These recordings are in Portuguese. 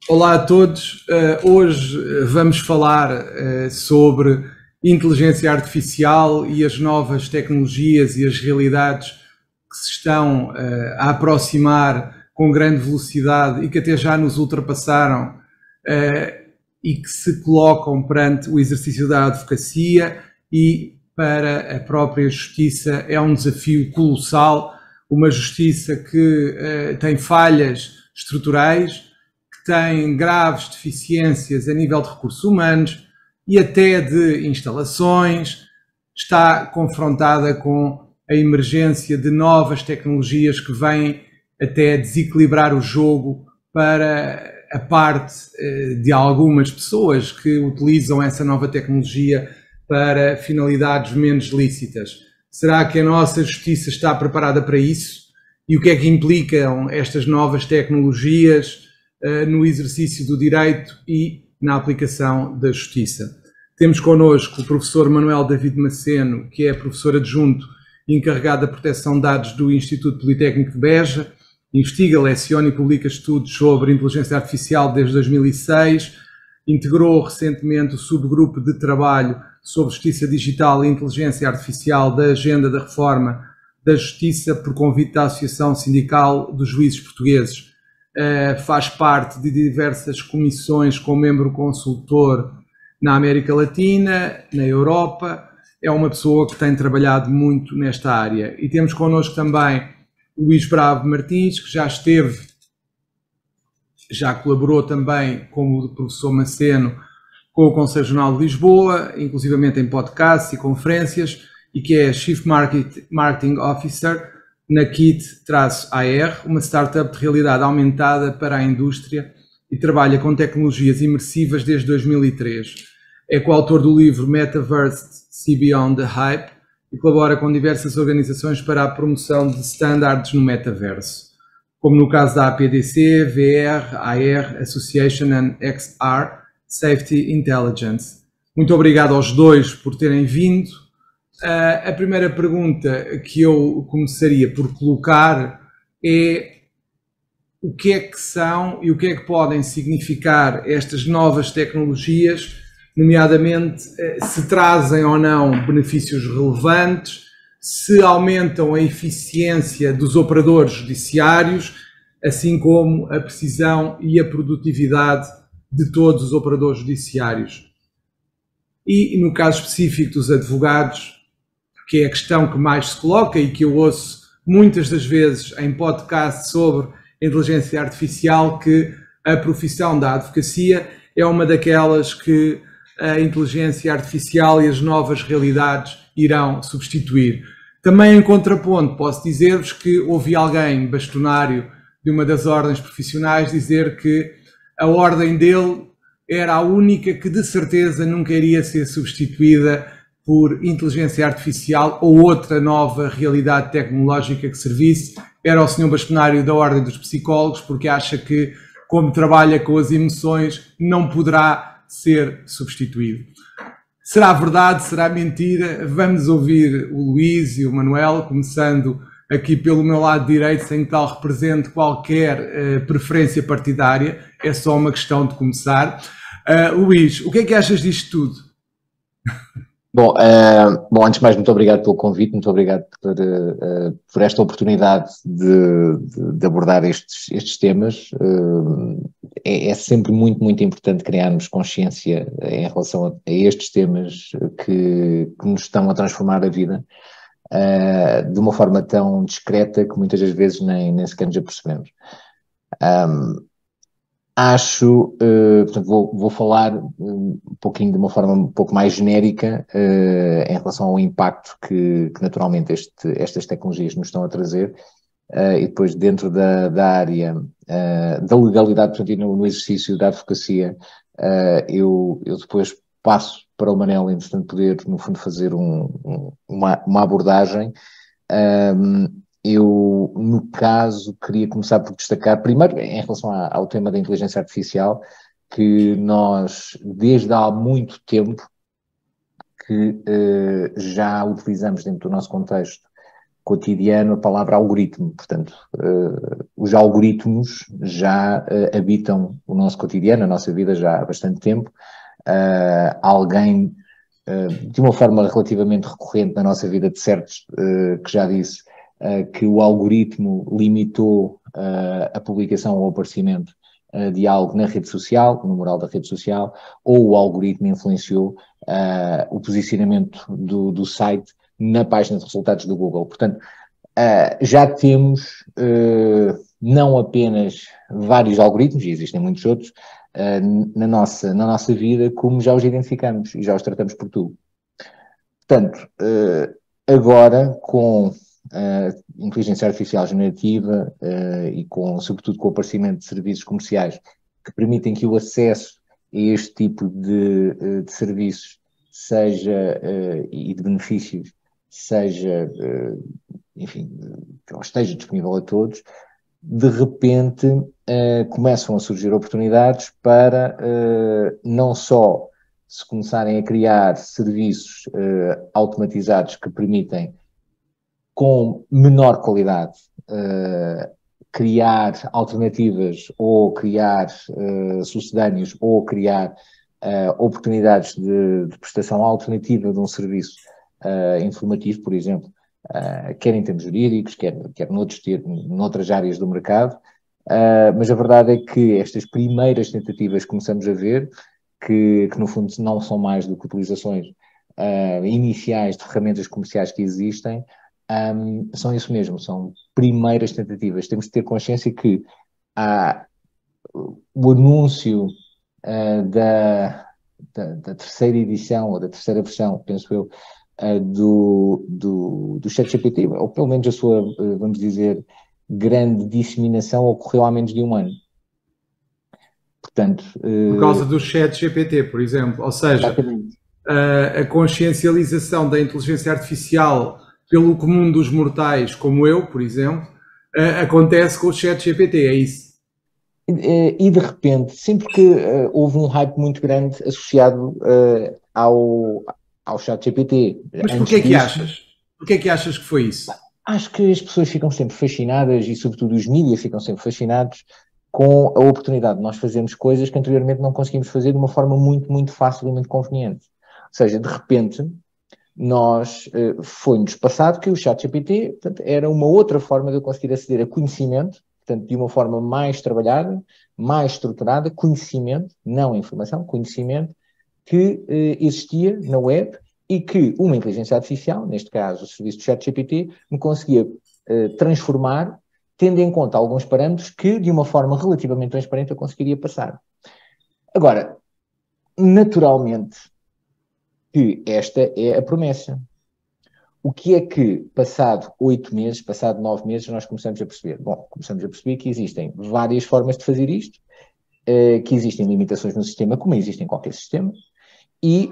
Olá a todos. Hoje vamos falar sobre inteligência artificial e as novas tecnologias e as realidades que se estão a aproximar com grande velocidade e que até já nos ultrapassaram e que se colocam perante o exercício da advocacia e para a própria justiça. É um desafio colossal, uma justiça que tem falhas estruturais, tem graves deficiências a nível de recursos humanos e até de instalações, está confrontada com a emergência de novas tecnologias que vêm até desequilibrar o jogo para a parte de algumas pessoas que utilizam essa nova tecnologia para finalidades menos lícitas. Será que a nossa justiça está preparada para isso? E o que é que implicam estas novas tecnologias no exercício do direito e na aplicação da justiça? Temos connosco o professor Manuel David Maceno, que é professor adjunto e encarregado da proteção de dados do Instituto Politécnico de Beja, investiga, leciona e publica estudos sobre inteligência artificial desde 2006, integrou recentemente o subgrupo de trabalho sobre justiça digital e inteligência artificial da Agenda da Reforma da Justiça por convite da Associação Sindical dos Juízes Portugueses. Faz parte de diversas comissões como membro consultor na América Latina, na Europa. É uma pessoa que tem trabalhado muito nesta área. E temos connosco também o Luís Bravo Martins, que já colaborou também como o professor Maceno com o Conselho Jornal de Lisboa, inclusivamente em podcasts e conferências, e que é Chief Marketing Officer na Kit-AR, uma startup de realidade aumentada para a indústria e trabalha com tecnologias imersivas desde 2003. É coautor do livro Metaverse See Beyond the Hype e colabora com diversas organizações para a promoção de standards no metaverso, como no caso da APDC, VR, AR Association and XR Safety Intelligence. Muito obrigado aos dois por terem vindo. A primeira pergunta que eu começaria por colocar é o que é que são e o que é que podem significar estas novas tecnologias, nomeadamente se trazem ou não benefícios relevantes, se aumentam a eficiência dos operadores judiciários, assim como a precisão e a produtividade de todos os operadores judiciários. E no caso específico dos advogados, que é a questão que mais se coloca e que eu ouço muitas das vezes em podcasts sobre inteligência artificial, que a profissão da advocacia é uma daquelas que a inteligência artificial e as novas realidades irão substituir. Também em contraponto, posso dizer-vos que ouvi alguém bastonário de uma das ordens profissionais dizer que a ordem dele era a única que de certeza nunca iria ser substituída por inteligência artificial ou outra nova realidade tecnológica que servisse. Era o senhor bastonário da Ordem dos Psicólogos, porque acha que, como trabalha com as emoções, não poderá ser substituído. Será verdade? Será mentira? Vamos ouvir o Luís e o Manuel, começando aqui pelo meu lado direito, sem que tal represente qualquer preferência partidária, é só uma questão de começar. Luís, o que é que achas disto tudo? Bom, antes de mais, muito obrigado pelo convite, muito obrigado por esta oportunidade de abordar estes temas. É sempre muito, muito importante criarmos consciência em relação a estes temas que nos estão a transformar a vida de uma forma tão discreta que muitas das vezes nem sequer nos apercebemos. Portanto, vou falar um pouquinho de uma forma um pouco mais genérica em relação ao impacto que naturalmente estas tecnologias nos estão a trazer e depois dentro da área da legalidade, portanto, e no exercício da advocacia, eu depois passo para o Manel, entretanto, poder, no fundo, fazer uma abordagem. Eu, no caso, queria começar por destacar, primeiro, em relação ao tema da inteligência artificial, que nós, desde há muito tempo, que já utilizamos dentro do nosso contexto cotidiano a palavra algoritmo. Portanto, os algoritmos já habitam o nosso cotidiano, a nossa vida já há bastante tempo. Alguém, de uma forma relativamente recorrente na nossa vida, de certos, que já disse que o algoritmo limitou a publicação ou o aparecimento de algo na rede social, no mural da rede social, ou o algoritmo influenciou o posicionamento do site na página de resultados do Google. Portanto, já temos não apenas vários algoritmos, e existem muitos outros, na nossa vida, como já os identificamos e já os tratamos por tudo. Portanto, agora, com inteligência artificial generativa e sobretudo com o aparecimento de serviços comerciais que permitem que o acesso a este tipo de serviços seja, e de benefícios, seja, enfim, que esteja disponível a todos, de repente começam a surgir oportunidades para não só se começarem a criar serviços automatizados que permitem, com menor qualidade, criar alternativas ou criar sucedâneos ou criar oportunidades de prestação alternativa de um serviço informativo, por exemplo, quer em termos jurídicos, quer noutras áreas do mercado, mas a verdade é que estas primeiras tentativas que começamos a ver, que no fundo não são mais do que utilizações iniciais de ferramentas comerciais que existem, são isso mesmo, são primeiras tentativas. Temos de ter consciência que o anúncio da terceira edição, ou da terceira versão, penso eu, do ChatGPT, ou pelo menos a sua, vamos dizer, grande disseminação ocorreu há menos de um ano. Portanto, por causa do ChatGPT, por exemplo, ou seja, a consciencialização da inteligência artificial pelo comum dos mortais, como eu, por exemplo, acontece com o ChatGPT, é isso? E de repente, sempre que houve um hype muito grande associado ao ChatGPT. Mas porquê que achas? Porquê que achas que foi isso? Acho que as pessoas ficam sempre fascinadas, e sobretudo os mídias ficam sempre fascinados com a oportunidade de nós fazermos coisas que anteriormente não conseguimos fazer de uma forma muito, muito fácil e muito conveniente. Ou seja, de repente, foi-nos passado que o ChatGPT, portanto, era uma outra forma de eu conseguir aceder a conhecimento, portanto, de uma forma mais trabalhada, mais estruturada, conhecimento, não informação, conhecimento, que existia na web e que uma inteligência artificial, neste caso o serviço do ChatGPT, me conseguia transformar, tendo em conta alguns parâmetros que, de uma forma relativamente transparente, eu conseguiria passar. Agora, naturalmente, que esta é a promessa. O que é que, passado 8 meses, passado 9 meses, nós começamos a perceber? Bom, começamos a perceber que existem várias formas de fazer isto, que existem limitações no sistema, como existem em qualquer sistema, e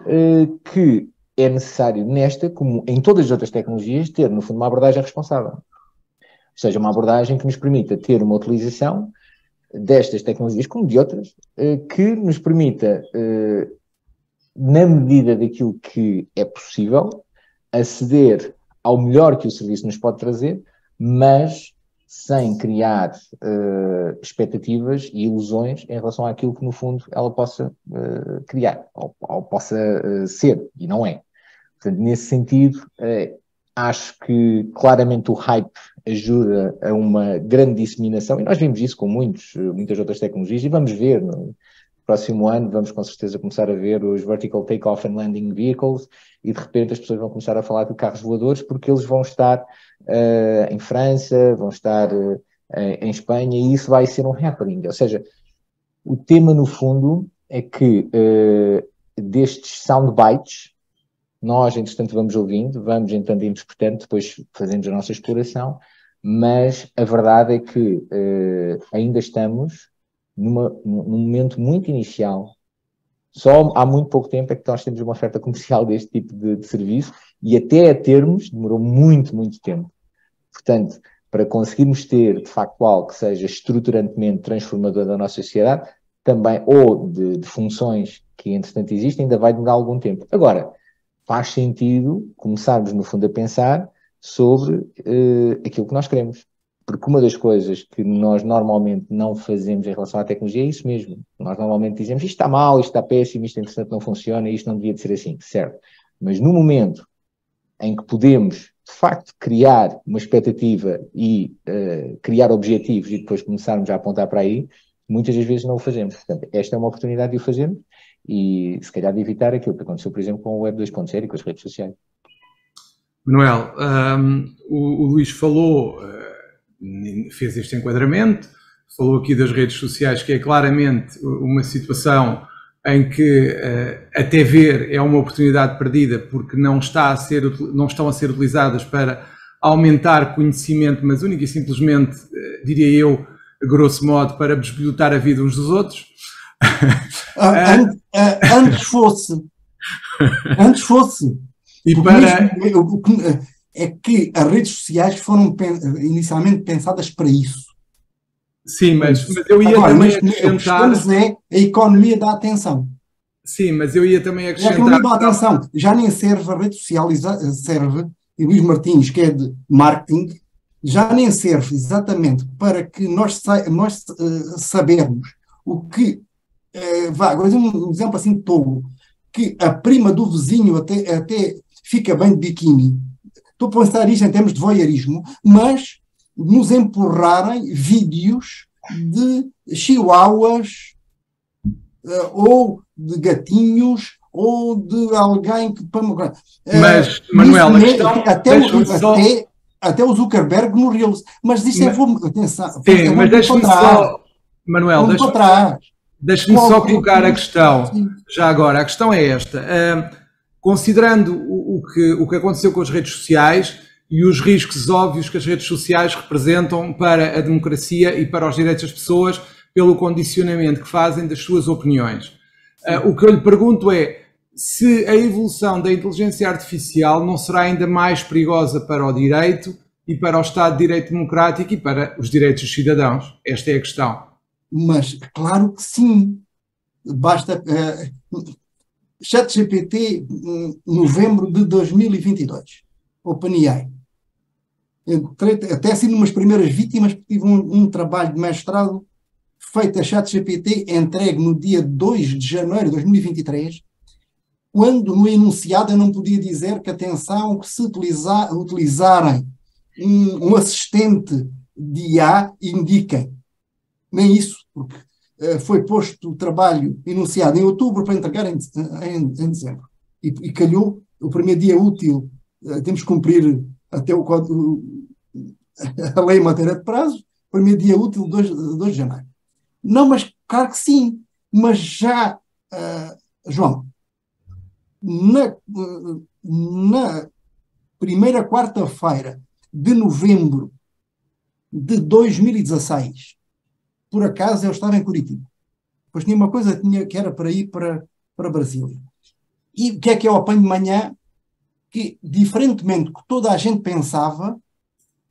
que é necessário nesta, como em todas as outras tecnologias, ter, no fundo, uma abordagem responsável. Ou seja, uma abordagem que nos permita ter uma utilização destas tecnologias, como de outras, que nos permita, na medida daquilo que é possível, aceder ao melhor que o serviço nos pode trazer, mas sem criar expectativas e ilusões em relação àquilo que, no fundo, ela possa criar, ou possa ser, e não é. Portanto, nesse sentido, acho que claramente o hype ajuda a uma grande disseminação, e nós vimos isso com muitas outras tecnologias, e vamos ver no próximo ano, vamos com certeza começar a ver os Vertical Takeoff and Landing Vehicles, e de repente as pessoas vão começar a falar de carros voadores, porque eles vão estar em França, vão estar em Espanha, e isso vai ser um happening. Ou seja, o tema no fundo é que destes soundbites, nós, entretanto, vamos ouvindo, vamos entrando interpretando, depois fazemos a nossa exploração, mas a verdade é que ainda estamos num momento muito inicial. Só há muito pouco tempo é que nós temos uma oferta comercial deste tipo de serviço, e até a termos demorou muito, muito tempo. Portanto, para conseguirmos ter, de facto, algo que seja estruturantemente transformador da nossa sociedade, também, ou de funções que, entretanto, existem, ainda vai demorar algum tempo. Agora, faz sentido começarmos, no fundo, a pensar sobre aquilo que nós queremos. Porque uma das coisas que nós normalmente não fazemos em relação à tecnologia é isso mesmo. Nós normalmente dizemos isto está mal, isto está péssimo, isto entretanto não funciona, isto não devia de ser assim, certo? Mas no momento em que podemos, de facto, criar uma expectativa e criar objetivos e depois começarmos a apontar para aí, muitas das vezes não o fazemos. Portanto, esta é uma oportunidade de o fazermos e, se calhar, de evitar aquilo que aconteceu, por exemplo, com o Web 2.0 e com as redes sociais. Manuel, o Luís falou, fez este enquadramento, falou aqui das redes sociais, que é claramente uma situação em que até ver é uma oportunidade perdida porque não estão a ser utilizadas para aumentar conhecimento, mas única e simplesmente, diria eu, grosso modo, para bisbilhotar a vida uns dos outros. Antes fosse. E para... É que as redes sociais foram inicialmente pensadas para isso. Sim, mas eu ia agora, também acrescentar... O que é a economia da atenção. Sim, mas eu ia também acrescentar... A economia da atenção. Já nem serve a rede social, serve, e Luís Martins, que é de marketing, já nem serve exatamente para que nós sabermos o que... Vou dizer um exemplo assim tolo, que a prima do vizinho até fica bem de biquíni. Estou a pensar isto em termos de voyeurismo, mas nos empurrarem vídeos de chihuahuas ou de gatinhos ou de alguém que... Mas, Manuel, a questão... Até o Zuckerberg no Reels. Mas isto atenção. Sim, mas deixe-me só... Manuel, deixe-me só colocar a questão. Sim. Já agora, a questão é esta. Considerando o que aconteceu com as redes sociais e os riscos óbvios que as redes sociais representam para a democracia e para os direitos das pessoas pelo condicionamento que fazem das suas opiniões. O que eu lhe pergunto é se a evolução da inteligência artificial não será ainda mais perigosa para o direito e para o Estado de Direito Democrático e para os direitos dos cidadãos. Esta é a questão. Mas, claro que sim. Basta... ChatGPT, novembro de 2022. OpenAI. Até sido umas primeiras vítimas, porque tive um trabalho de mestrado feito a ChatGPT, entregue no dia 2 de janeiro de 2023, quando no enunciado eu não podia dizer que, atenção, que se utilizarem um assistente de IA, indiquem. Nem isso, porque foi posto o trabalho enunciado em outubro para entregar em dezembro. E calhou o primeiro dia útil, temos que cumprir até a lei em matéria de prazos, o primeiro dia útil, 2 de janeiro. Não, mas claro que sim, mas já, João, na primeira quarta-feira de novembro de 2016, por acaso eu estava em Curitiba. Pois tinha uma coisa que era para ir para Brasília. E o que é que eu apanho de manhã? Que, diferentemente do que toda a gente pensava,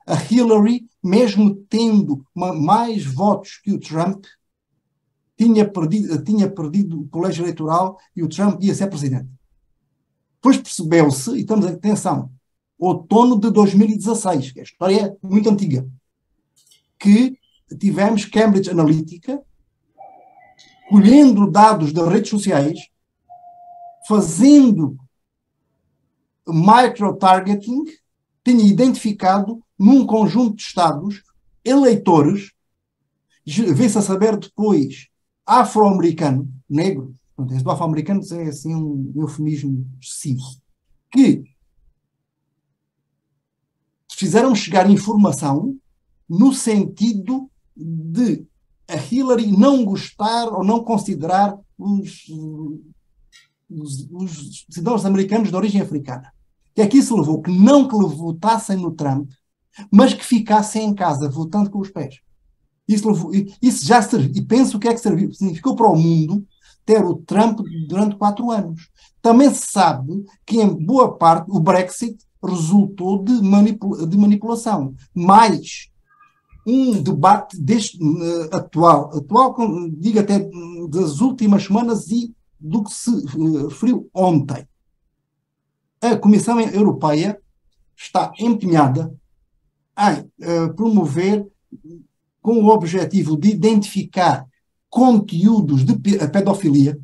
a Hillary, mesmo tendo mais votos que o Trump, tinha perdido o colégio eleitoral e o Trump ia ser presidente. Depois percebeu-se, e estamos em atenção, outono de 2016, que a história é muito antiga, que tivemos Cambridge Analytica, colhendo dados das redes sociais, fazendo micro-targeting, tinha identificado num conjunto de estados eleitores, vê-se a saber depois, afro-americano, negro, o afro-americano é assim um eufemismo excessivo, que fizeram chegar informação no sentido de a Hillary não gostar ou não considerar os cidadãos americanos de origem africana. Que é que isso levou? Que não que votassem no Trump, mas que ficassem em casa votando com os pés. Isso já serviu. E penso o que é que serviu. Significou para o mundo ter o Trump durante 4 anos. Também se sabe que, em boa parte, o Brexit resultou de manipulação. Mas um debate atual, digo até das últimas semanas e do que se referiu ontem. A Comissão Europeia está empenhada em promover, com o objetivo de identificar conteúdos de pedofilia,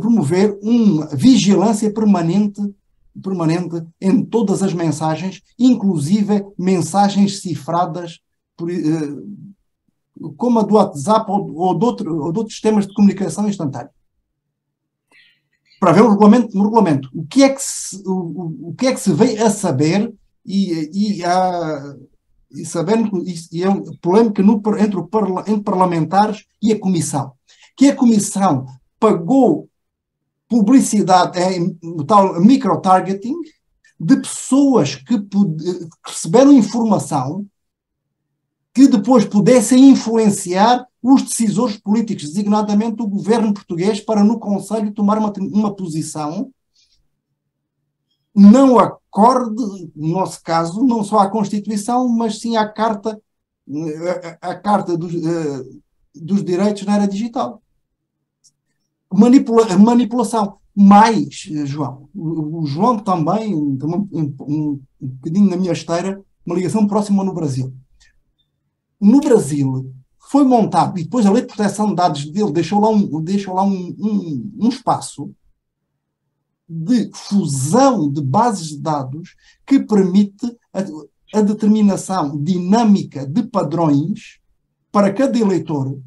promover uma vigilância permanente em todas as mensagens, inclusive mensagens cifradas, como a do WhatsApp ou de outros sistemas de comunicação instantânea. Para ver no regulamento, o que é que se veio a saber e sabendo que é uma polémica entre parlamentares e a Comissão. Que a Comissão pagou publicidade, tal micro-targeting, de pessoas que receberam informação que depois pudessem influenciar os decisores políticos, designadamente o governo português, para no Conselho tomar uma posição não acorde, no nosso caso, não só à Constituição, mas sim à Carta dos Direitos na Era Digital. Manipulação. Mais, João. O João também, um bocadinho na minha esteira, uma ligação próxima no Brasil. No Brasil, foi montado, e depois a Lei de Proteção de Dados dele deixou lá um espaço de fusão de bases de dados que permite a determinação dinâmica de padrões para cada eleitor,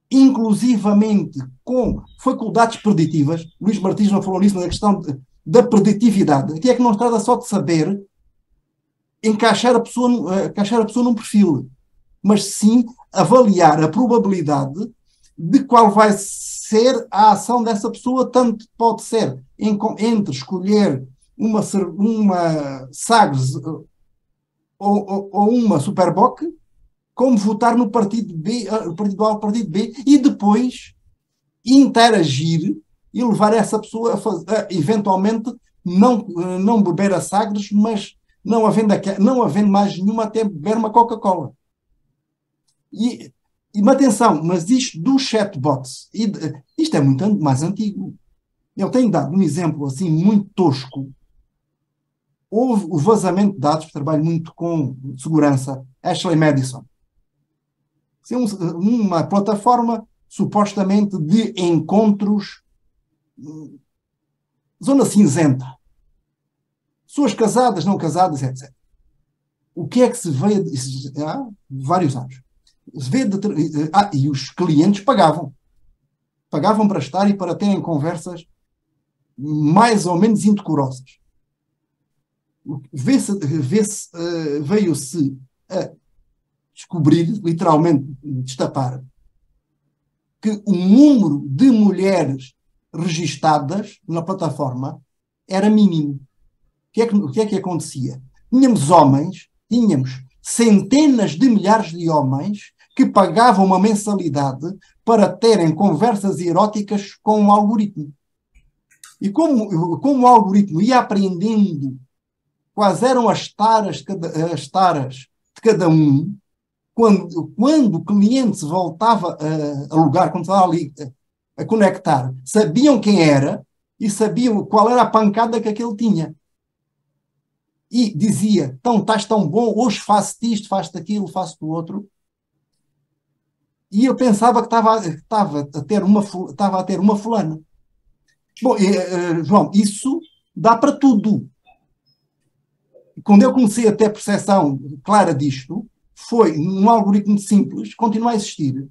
inclusivamente com faculdades preditivas. Luís Martins não falou nisso, mas a questão da preditividade. Aqui é que não se trata só de saber encaixar a pessoa num perfil, mas sim avaliar a probabilidade de qual vai ser a ação dessa pessoa. Tanto pode ser entre escolher uma Sagres ou uma Superboc, como votar no partido B, partido A ou partido B, e depois interagir e levar essa pessoa a eventualmente não beber a Sagres, mas não havendo mais nenhuma, até beber uma Coca-Cola. E atenção, mas isto dos chatbots, isto é muito mais antigo. Eu tenho dado um exemplo assim muito tosco. Houve o vazamento de dados, trabalho muito com segurança, Ashley Madison. Uma plataforma supostamente de encontros, zona cinzenta. Pessoas casadas, não casadas, etc. O que é que se veio há vários anos? E os clientes pagavam para estar e para terem conversas mais ou menos indecorosas. Veio-se a descobrir, literalmente destapar, que o número de mulheres registadas na plataforma era mínimo. O que é que acontecia? Tínhamos centenas de milhares de homens que pagavam uma mensalidade para terem conversas eróticas com o algoritmo. E como o algoritmo ia aprendendo quais eram as taras de cada um, quando o cliente se voltava a logar, quando estava ali a conectar, sabiam quem era e sabiam qual era a pancada que aquele tinha. E dizia: então, estás tão bom, hoje faço-te isto, faço-te aquilo, faço-te o outro. E eu pensava que estava a ter uma fulana. Bom, João, isso dá para tudo. Quando eu comecei a ter percepção clara disto, foi num algoritmo simples, continua a existir,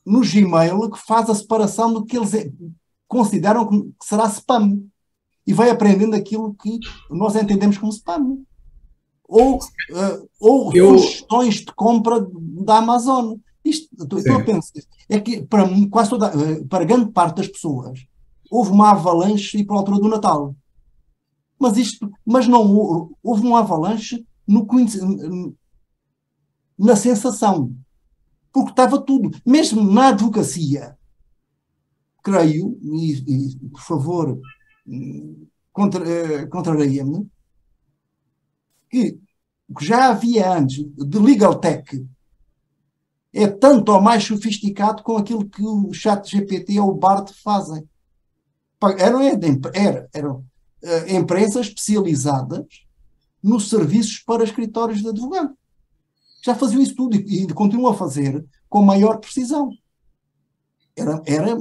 no Gmail, que faz a separação do que eles consideram que será spam. E vai aprendendo aquilo que nós entendemos como spam. Ou sugestões de compra da Amazon. Estou a pensar. É que para grande parte das pessoas houve uma avalanche pela altura do Natal. Mas não houve uma avalanche na sensação. Porque estava tudo. Mesmo na advocacia, creio, e por favor, contraria-me, que o que já havia antes de Legal Tech é tanto ou mais sofisticado com aquilo que o ChatGPT ou o Bard fazem. Eram empresas especializadas nos serviços para escritórios de advogado. Já faziam isso tudo e continuam a fazer com maior precisão. Era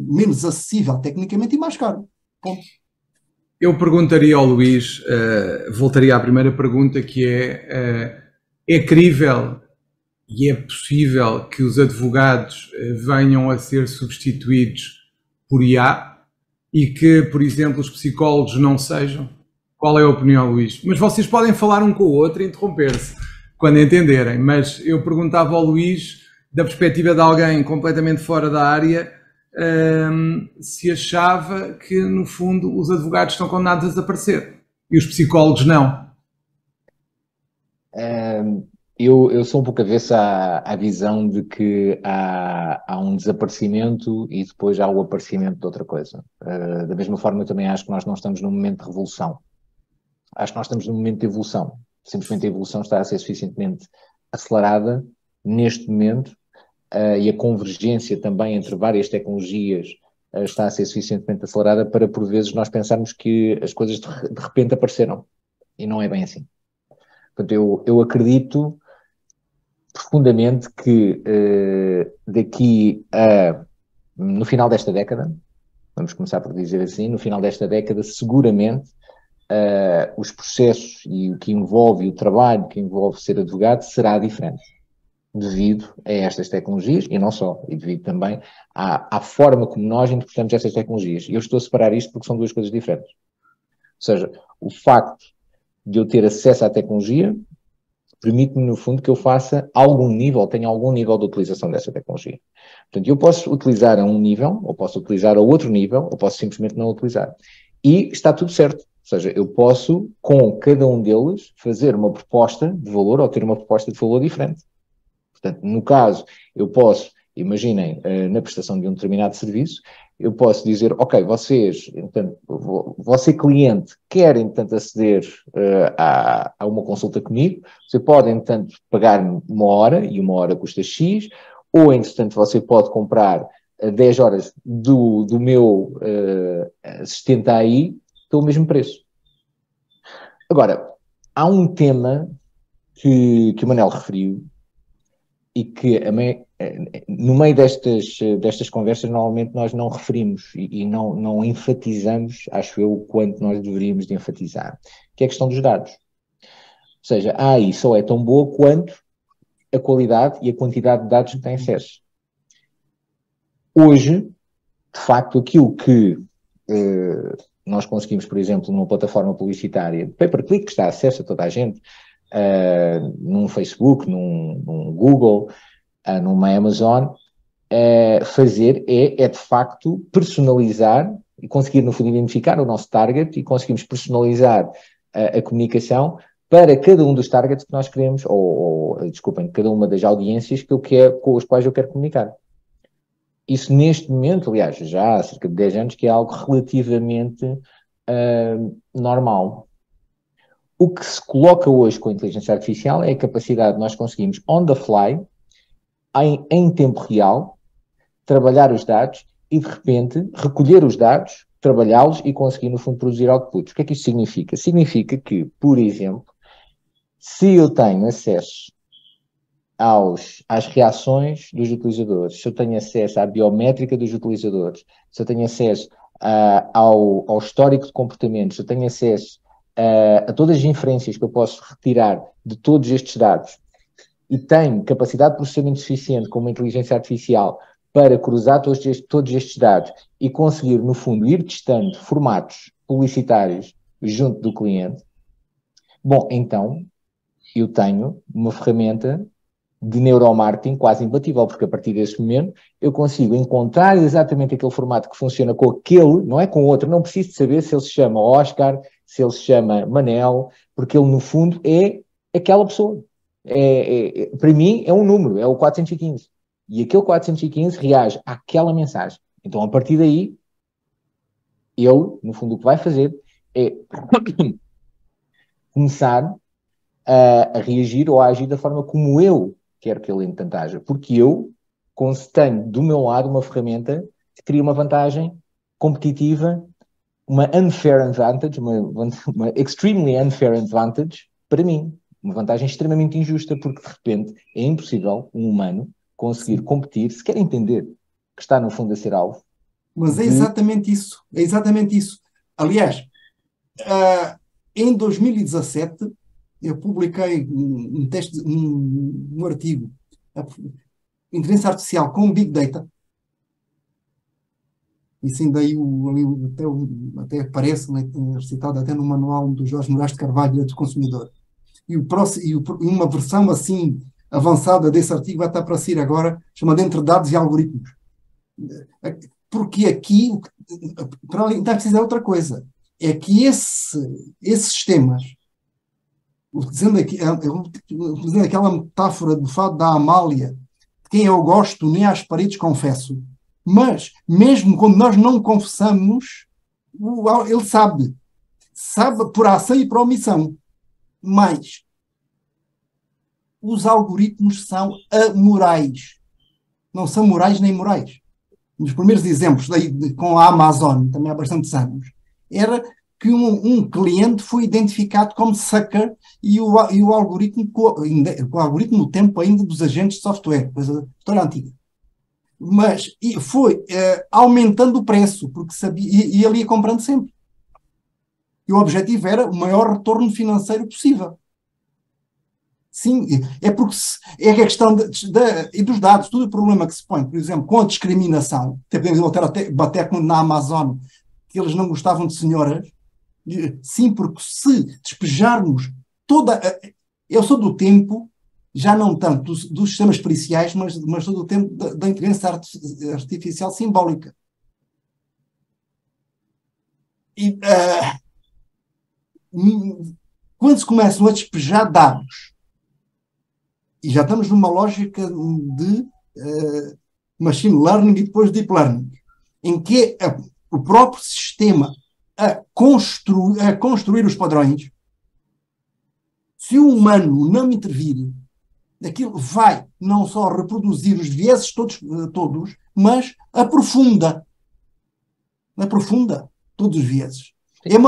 menos acessível tecnicamente e mais caro. Ponto. Eu perguntaria ao Luís, voltaria à primeira pergunta, que é crível e é possível que os advogados venham a ser substituídos por IA e que, por exemplo, os psicólogos não sejam? Qual é a opinião, Luís? Mas vocês podem falar um com o outro e interromper-se quando entenderem, mas eu perguntava ao Luís, da perspectiva de alguém completamente fora da área, se achava que, no fundo, os advogados estão condenados a desaparecer e os psicólogos não. Eu sou um pouco avesso à visão de que há um desaparecimento e depois há o aparecimento de outra coisa. Da mesma forma, eu também acho que nós não estamos num momento de revolução. Acho que nós estamos num momento de evolução. Simplesmente a evolução está a ser suficientemente acelerada neste momento e a convergência também entre várias tecnologias está a ser suficientemente acelerada para, por vezes, nós pensarmos que as coisas de repente apareceram. E não é bem assim. Portanto, eu acredito profundamente que daqui no final desta década, vamos começar por dizer assim, no final desta década, seguramente os processos e o que envolve o trabalho que envolve ser advogado será diferente, devido a estas tecnologias, e não só, e devido também à forma como nós interpretamos estas tecnologias. E eu estou a separar isto porque são duas coisas diferentes. Ou seja, o facto de eu ter acesso à tecnologia permite-me, no fundo, que eu faça tenha algum nível de utilização dessa tecnologia. Portanto, eu posso utilizar a um nível, ou posso utilizar a outro nível, ou posso simplesmente não utilizar. E está tudo certo. Ou seja, eu posso, com cada um deles, fazer uma proposta de valor ou ter uma proposta de valor diferente. Portanto, no caso, eu posso, imaginem, na prestação de um determinado serviço, eu posso dizer, ok, vocês, portanto, você cliente quer, portanto, aceder a uma consulta comigo, você pode, portanto, pagar-me uma hora, e uma hora custa X, ou, entretanto, você pode comprar 10 horas do meu assistente AI pelo mesmo preço. Agora, há um tema que o Manel referiu, e que no meio destas conversas normalmente nós não referimos e não enfatizamos, acho eu, o quanto nós deveríamos de enfatizar, que é a questão dos dados. Ou seja, a AI só é tão boa quanto a qualidade e a quantidade de dados que tem acesso. Hoje, de facto, aquilo que nós conseguimos, por exemplo, numa plataforma publicitária de pay-per-click, que está a acesso a toda a gente, num Facebook, num Google, numa Amazon, fazer é de facto personalizar e conseguir, no fundo, identificar o nosso target e conseguimos personalizar a comunicação para cada um dos targets que nós queremos, desculpem, cada uma das audiências com as quais eu quero comunicar. Isso neste momento, aliás, já há cerca de 10 anos, que é algo relativamente normal. O que se coloca hoje com a inteligência artificial é a capacidade de nós conseguirmos, on the fly, em tempo real, trabalhar os dados e, de repente, recolher os dados, trabalhá-los e conseguir, no fundo, produzir outputs. O que é que isto significa? Significa que, por exemplo, se eu tenho acesso às reações dos utilizadores, se eu tenho acesso à biométrica dos utilizadores, se eu tenho acesso ao histórico de comportamentos, se eu tenho acesso a todas as inferências que eu posso retirar de todos estes dados e tenho capacidade de processamento suficiente com uma inteligência artificial para cruzar todos estes dados e conseguir, no fundo, ir testando formatos publicitários junto do cliente, bom, então eu tenho uma ferramenta de neuromarketing quase imbatível, porque a partir desse momento eu consigo encontrar exatamente aquele formato que funciona com aquele, não é com outro, não preciso de saber se ele se chama Oscar, se ele se chama Manel, porque ele no fundo é aquela pessoa. Para mim é um número, é o 415. E aquele 415 reage àquela mensagem. Então a partir daí, ele, no fundo, o que vai fazer é começar a reagir ou a agir da forma como eu quero que ele entanto haja. Porque eu tenho do meu lado uma ferramenta que cria uma vantagem competitiva uma unfair advantage, uma extremely unfair advantage para mim. Uma vantagem extremamente injusta, porque de repente é impossível um humano conseguir competir, se quer entender que está no fundo a ser alvo. Mas é exatamente isso. É exatamente isso. Aliás, em 2017, eu publiquei um artigo, Inteligência Artificial com Big Data. Isso ainda aí até aparece, né, citado até no manual do Jorge Moraes de Carvalho do Consumidor. E uma versão assim avançada desse artigo vai estar para sair agora, chamada Entre Dados e Algoritmos. Porque aqui, para além, está a precisar de outra coisa. É que esses sistemas, utilizando aquela metáfora do fado da Amália, de quem eu gosto, nem às paredes confesso, mas mesmo quando nós não confessamos, ele sabe por ação e por omissão. Mas os algoritmos são amorais. Não são morais nem morais. Um dos primeiros exemplos com a Amazon, também há bastantes anos, era que um cliente foi identificado como sucker e o algoritmo, o algoritmo no tempo ainda dos agentes de software, coisa história antiga. Mas foi aumentando o preço, porque sabia, e ele ia comprando sempre. E o objetivo era o maior retorno financeiro possível. Sim, é porque é que a questão e dos dados, todo o problema que se põe, por exemplo, com a discriminação, até podemos bater na Amazon, que eles não gostavam de senhoras. Sim, porque se despejarmos eu sou do tempo, já não tanto dos sistemas periciais, mas sou do tempo da inteligência artificial simbólica. E quando se começam a despejar dados, e já estamos numa lógica de machine learning e depois deep learning, em que o próprio sistema a construir os padrões, se o humano não intervir, aquilo vai não só reproduzir os vieses todos, mas aprofunda todos os vieses. É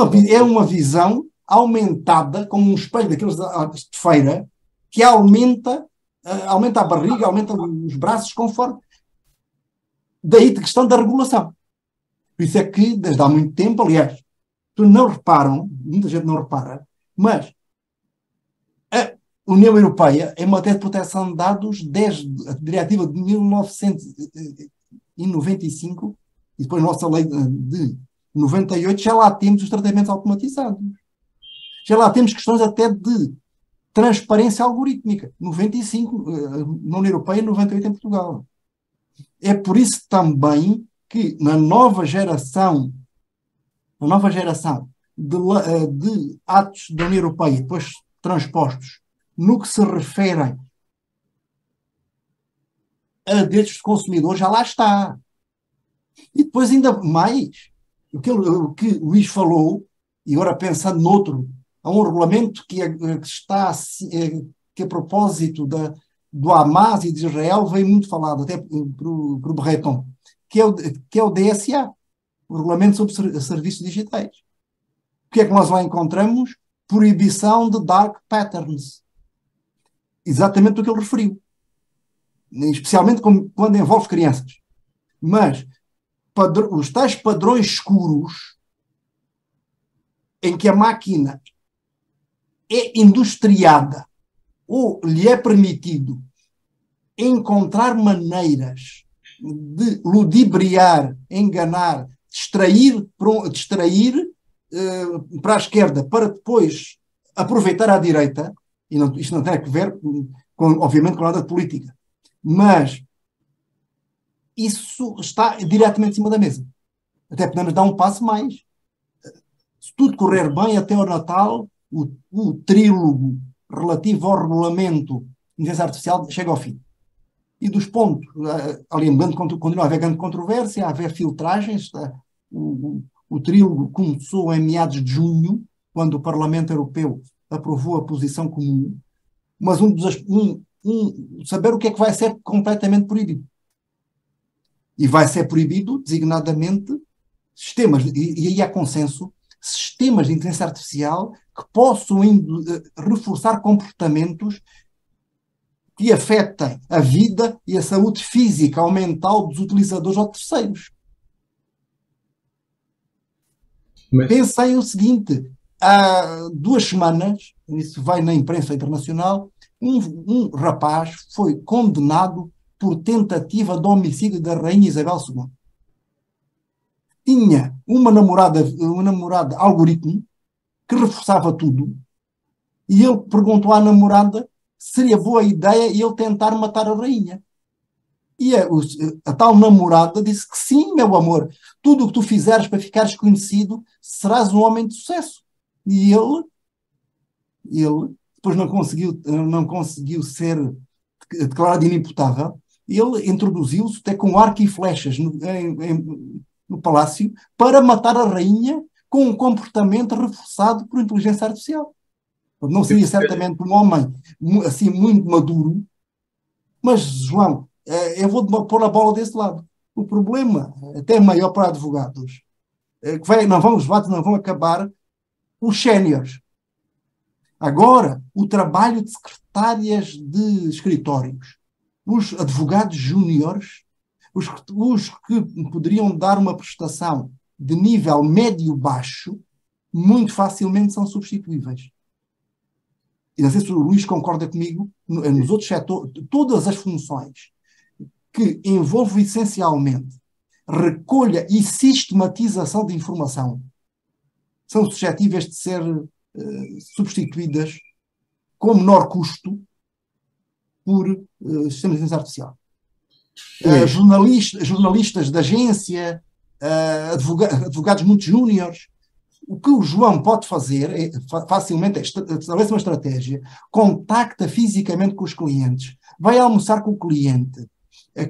uma visão aumentada, como um espelho daqueles de feira, que aumenta a barriga, aumenta os braços, conforme. Daí a questão da regulação. Por isso é que, desde há muito tempo, aliás, não reparam, muita gente não repara, mas a União Europeia, em matéria de proteção de dados, desde a diretiva de 1995, e depois a nossa lei de 98, já lá temos os tratamentos automatizados. Já lá temos questões até de transparência algorítmica. 95 na União Europeia e 98 em Portugal. É por isso também que na nova geração de atos da União Europeia, depois transpostos, no que se refere a direitos de consumidor, já lá está. E depois ainda mais, o que o Luís falou, e agora pensando noutro, há um regulamento que a propósito do Hamas e de Israel veio muito falado, até para o Breton, que é o DSA, o Regulamento sobre Serviços Digitais. O que é que nós lá encontramos? Proibição de dark patterns. Exatamente o que ele referiu. Especialmente quando envolve crianças. Mas os tais padrões escuros em que a máquina é industriada ou lhe é permitido encontrar maneiras de ludibriar, enganar, distrair para a esquerda para depois aproveitar à direita, e isto não tem a ver, obviamente, com nada de política, mas isso está diretamente em cima da mesa. Até podemos dar um passo mais. Se tudo correr bem, até ao Natal, o trílogo relativo ao regulamento de inteligência artificial chega ao fim. E dos pontos, ali continua a haver grande controvérsia, a haver filtragens. O trílogo começou em meados de junho, quando o Parlamento Europeu aprovou a posição comum, mas saber o que é que vai ser completamente proibido. E vai ser proibido, designadamente, sistemas, e aí há consenso, sistemas de inteligência artificial que possam reforçar comportamentos que afetem a vida e a saúde física ou mental dos utilizadores ou terceiros. Pensei o seguinte, há 2 semanas, isso vai na imprensa internacional, um rapaz foi condenado por tentativa de homicídio da Rainha Isabel II. Tinha uma namorada algoritmo que reforçava tudo, e ele perguntou à namorada se seria boa ideia ele tentar matar a rainha. E a tal namorada disse que sim, meu amor, tudo o que tu fizeres para ficares conhecido, serás um homem de sucesso. E ele depois não conseguiu ser declarado inimputável. Ele introduziu-se até com arco e flechas no palácio para matar a rainha com um comportamento reforçado por inteligência artificial. Não seria certamente um homem assim muito maduro, mas, João, eu vou pôr a bola desse lado. O problema, até maior para advogados, os debates não vão acabar os séniores. Agora, o trabalho de secretárias de escritórios, os advogados júniores, os que poderiam dar uma prestação de nível médio-baixo, muito facilmente são substituíveis. E não sei se o Luís concorda comigo, nos outros setores, todas as funções que envolvem essencialmente recolha e sistematização de informação são suscetíveis de ser substituídas com menor custo por sistemas de inteligência artificial. Jornalistas de agência, advogados muito júniores. O que o João pode fazer facilmente é estabelecer uma estratégia, contacta fisicamente com os clientes, vai almoçar com o cliente,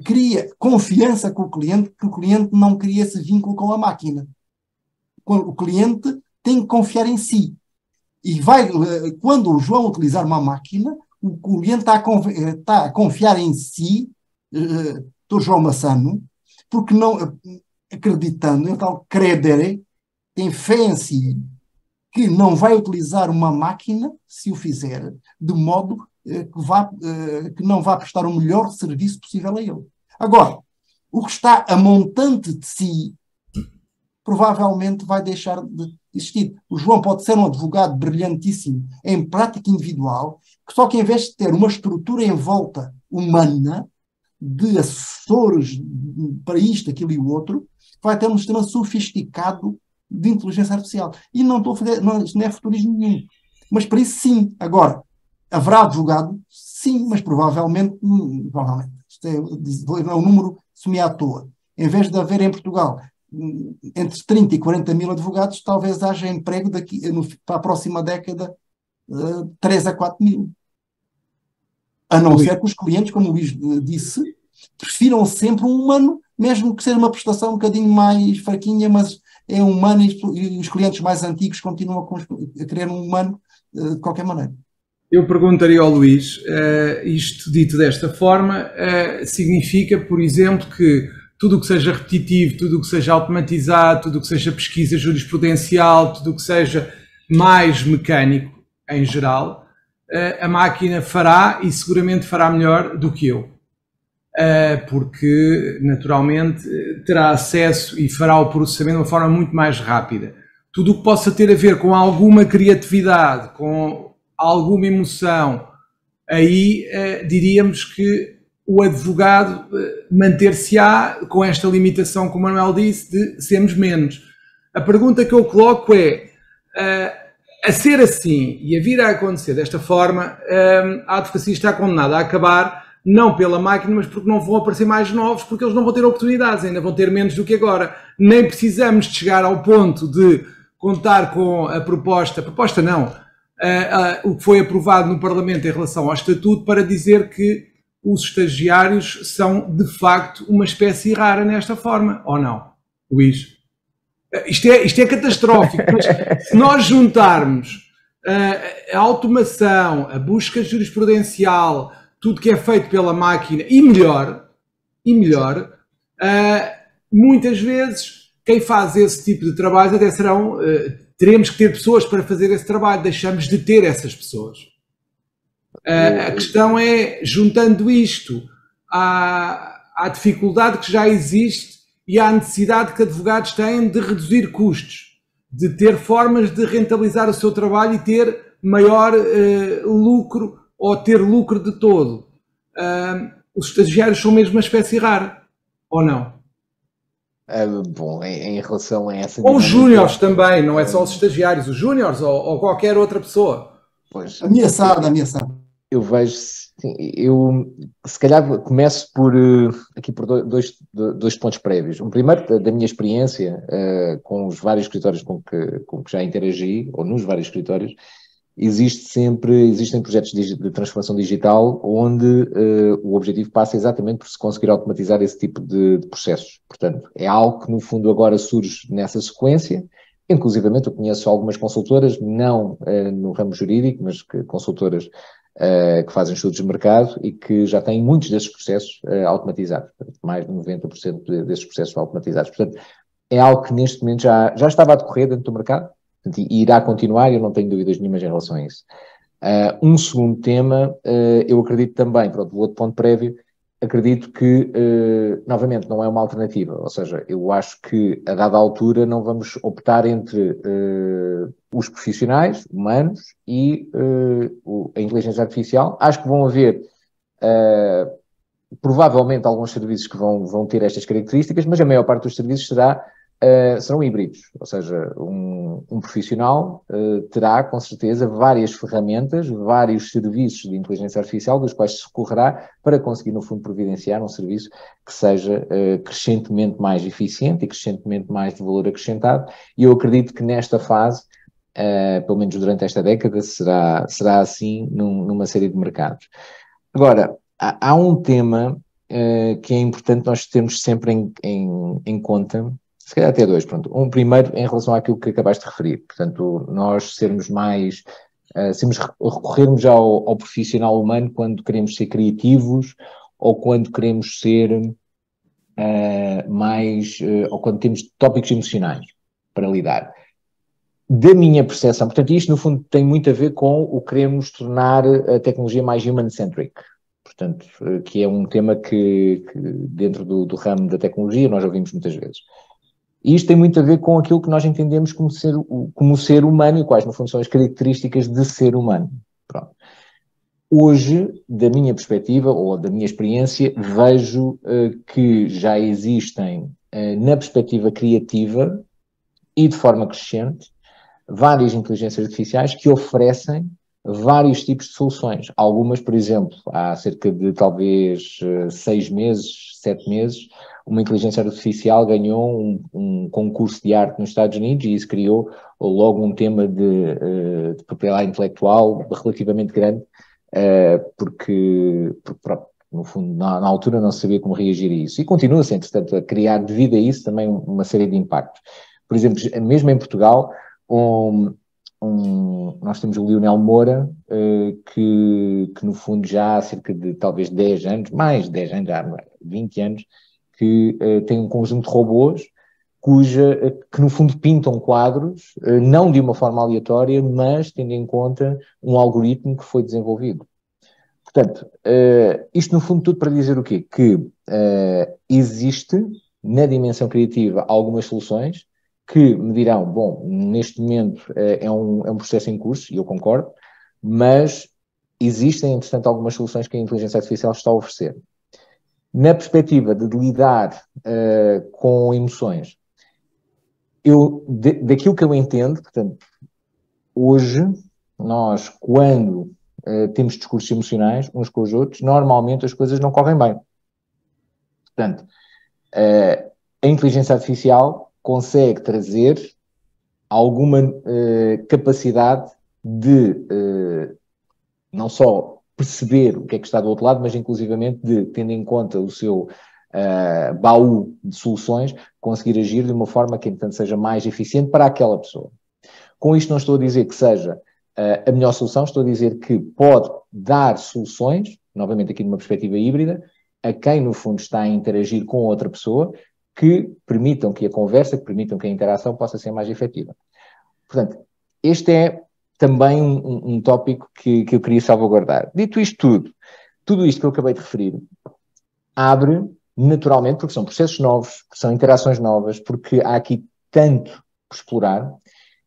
cria confiança com o cliente, que o cliente não cria esse vínculo com a máquina. O cliente tem que confiar em si. E quando o João utilizar uma máquina, o cliente está a confiar em si, do João Massano, porque não acreditando, então credere, tem fé em si, que não vai utilizar uma máquina, se o fizer, de modo que não vá prestar o melhor serviço possível a ele. Agora, o que está a montante de si, provavelmente vai deixar de existir. O João pode ser um advogado brilhantíssimo em prática individual, só que em vez de ter uma estrutura em volta humana, de assessores para isto, aquilo e o outro, vai ter um sistema sofisticado de inteligência artificial. E não estou a fazer, isto não é futurismo nenhum. Mas para isso sim. Agora, haverá advogado? Sim, mas provavelmente isto é um número semi-à toa. Em vez de haver em Portugal entre 30 e 40 mil advogados, talvez haja emprego para a próxima década 3 a 4 mil. A não ser que os clientes, como o Luís disse, prefiram sempre um humano, mesmo que seja uma prestação um bocadinho mais fraquinha, mas é humano, e os clientes mais antigos continuam a querer um humano de qualquer maneira. Eu perguntaria ao Luís, isto dito desta forma, significa, por exemplo, que tudo o que seja repetitivo, tudo o que seja automatizado, tudo o que seja pesquisa jurisprudencial, tudo o que seja mais mecânico em geral, a máquina fará e seguramente fará melhor do que eu. Porque naturalmente terá acesso e fará o processamento de uma forma muito mais rápida. Tudo o que possa ter a ver com alguma criatividade, com alguma emoção, aí diríamos que o advogado manter-se-á com esta limitação, como o Manuel disse, de sermos menos. A pergunta que eu coloco é, a ser assim e a vir a acontecer desta forma, a advocacia está condenada a acabar, não pela máquina, mas porque não vão aparecer mais novos, porque eles não vão ter oportunidades, ainda vão ter menos do que agora. Nem precisamos de chegar ao ponto de contar com a proposta não, o que foi aprovado no Parlamento em relação ao Estatuto, para dizer que os estagiários são, de facto, uma espécie rara nesta forma, ou não, Luís? Isto é catastrófico. Se nós juntarmos a automação, a busca jurisprudencial, tudo que é feito pela máquina, e melhor, muitas vezes quem faz esse tipo de trabalho até serão, teremos que ter pessoas para fazer esse trabalho, deixamos de ter essas pessoas. A questão é, juntando isto à dificuldade que já existe e à necessidade que advogados têm de reduzir custos, de ter formas de rentabilizar o seu trabalho e ter maior lucro ou ter lucro de todo. Os estagiários são mesmo uma espécie rara, ou não? Bom, em relação a essa... Ou os júniores também, não é só os estagiários, os júniores ou qualquer outra pessoa. Pois, ameaçada. Eu vejo, sim, eu se calhar começo aqui por dois pontos prévios. Um primeiro, da minha experiência com os vários escritórios com que já interagi, ou nos vários escritórios, existem projetos de transformação digital onde o objetivo passa exatamente por se conseguir automatizar esse tipo de processos. Portanto, é algo que no fundo agora surge nessa sequência. Inclusivamente eu conheço algumas consultoras, não no ramo jurídico, mas consultoras que fazem estudos de mercado e que já têm muitos desses processos automatizados. Mais de 90% desses processos automatizados. Portanto, é algo que neste momento já estava a decorrer dentro do mercado. E irá continuar, eu não tenho dúvidas nenhumas em relação a isso. Um segundo tema, eu acredito também, pronto, o outro ponto prévio, acredito que, novamente, não é uma alternativa, ou seja, eu acho que a dada altura não vamos optar entre os profissionais humanos e a inteligência artificial. Acho que vão haver, provavelmente, alguns serviços que vão ter estas características, mas a maior parte dos serviços serão híbridos, ou seja, um profissional terá com certeza várias ferramentas, vários serviços de inteligência artificial dos quais se recorrerá para conseguir no fundo providenciar um serviço que seja crescentemente mais eficiente e crescentemente mais de valor acrescentado, e eu acredito que nesta fase, pelo menos durante esta década, será assim numa série de mercados. Agora, há um tema que é importante nós termos sempre em conta. Se calhar até dois, pronto. Um primeiro em relação àquilo que acabaste de referir. Portanto, nós recorrermos ao profissional humano quando queremos ser criativos ou quando queremos ser ou quando temos tópicos emocionais para lidar. Da minha percepção, portanto, isto no fundo tem muito a ver com o queremos tornar a tecnologia mais human-centric. Portanto, que é um tema que dentro do ramo da tecnologia nós ouvimos muitas vezes. E isto tem muito a ver com aquilo que nós entendemos como ser humano e quais, no fundo, são as características de ser humano. Pronto. Hoje, da minha perspectiva, ou da minha experiência, vejo que já existem, na perspectiva criativa e de forma crescente, várias inteligências artificiais que oferecem vários tipos de soluções. Algumas, por exemplo, há cerca de talvez 6 meses, 7 meses, uma inteligência artificial ganhou um concurso de arte nos Estados Unidos e isso criou logo um tema de propriedade intelectual relativamente grande, porque no fundo, na altura não se sabia como reagir a isso. E continua-se, entretanto, a criar, devido a isso, também uma série de impactos. Por exemplo, mesmo em Portugal, nós temos o Lionel Moura, que no fundo já há cerca de talvez 10 anos, mais de 10 anos, já 20 anos, que tem um conjunto de robôs que no fundo pintam quadros, não de uma forma aleatória, mas tendo em conta um algoritmo que foi desenvolvido. Portanto, isto no fundo tudo para dizer o quê? Que existe na dimensão criativa algumas soluções que me dirão, bom, neste momento é um processo em curso, e eu concordo, mas existem, entretanto, algumas soluções que a inteligência artificial está a oferecer. Na perspectiva de lidar com emoções, daquilo que eu entendo, portanto, hoje, nós, quando temos discursos emocionais uns com os outros, normalmente as coisas não correm bem. Portanto, a inteligência artificial consegue trazer alguma capacidade de não só perceber o que é que está do outro lado, mas inclusivamente de, tendo em conta o seu baú de soluções, conseguir agir de uma forma que, entanto, seja mais eficiente para aquela pessoa. Com isto não estou a dizer que seja a melhor solução, estou a dizer que pode dar soluções, novamente aqui numa perspectiva híbrida, a quem no fundo está a interagir com outra pessoa, que permitam que a conversa, que permitam que a interação possa ser mais efetiva. Portanto, este é também um tópico que eu queria salvaguardar. Dito isto tudo isto que eu acabei de referir, abre naturalmente, porque são processos novos, porque são interações novas, porque há aqui tanto por explorar,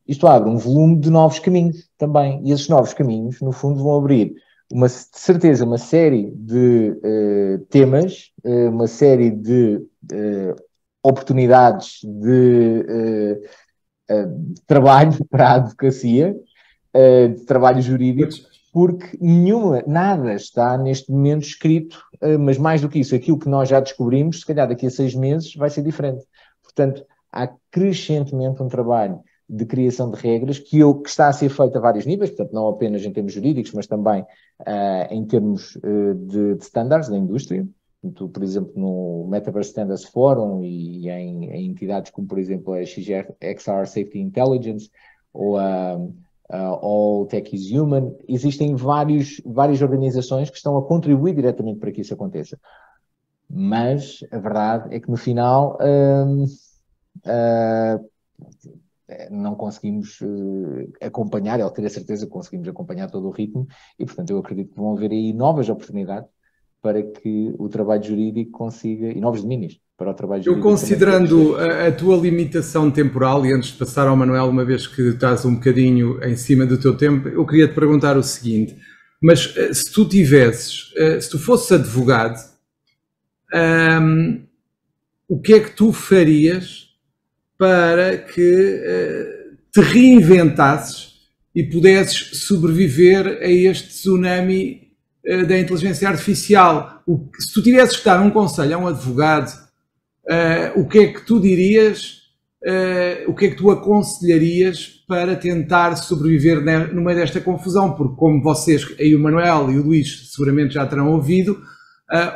isto abre um volume de novos caminhos também. E esses novos caminhos, no fundo, vão abrir, de certeza, uma série de temas, uma série de oportunidades de trabalho para a advocacia, de trabalho jurídico, porque nada está neste momento escrito, mas mais do que isso, aquilo que nós já descobrimos, se calhar daqui a 6 meses vai ser diferente. Portanto, há crescentemente um trabalho de criação de regras que está a ser feito a vários níveis, portanto, não apenas em termos jurídicos, mas também em termos de standards da indústria. Portanto, por exemplo, no Metaverse Standards Forum e em entidades como, por exemplo, a XR Safety Intelligence ou a All Tech is Human, existem várias organizações que estão a contribuir diretamente para que isso aconteça. Mas a verdade é que no final não conseguimos acompanhar, ou ter a certeza que conseguimos acompanhar todo o ritmo, e portanto eu acredito que vão haver aí novas oportunidades para que o trabalho jurídico consiga, e novos domínios para o trabalho jurídico. Eu considerando a tua limitação temporal, e antes de passar ao Manuel, uma vez que estás um bocadinho em cima do teu tempo, eu queria te perguntar o seguinte, mas se tu fosses advogado, o que é que tu farias para que te reinventasses e pudesses sobreviver a este tsunami da inteligência artificial? Se tu tivesses que dar um conselho a um advogado, o que é que tu dirias, o que é que tu aconselharias para tentar sobreviver no meio desta confusão? Porque como vocês, aí o Manuel e o Luís seguramente já terão ouvido,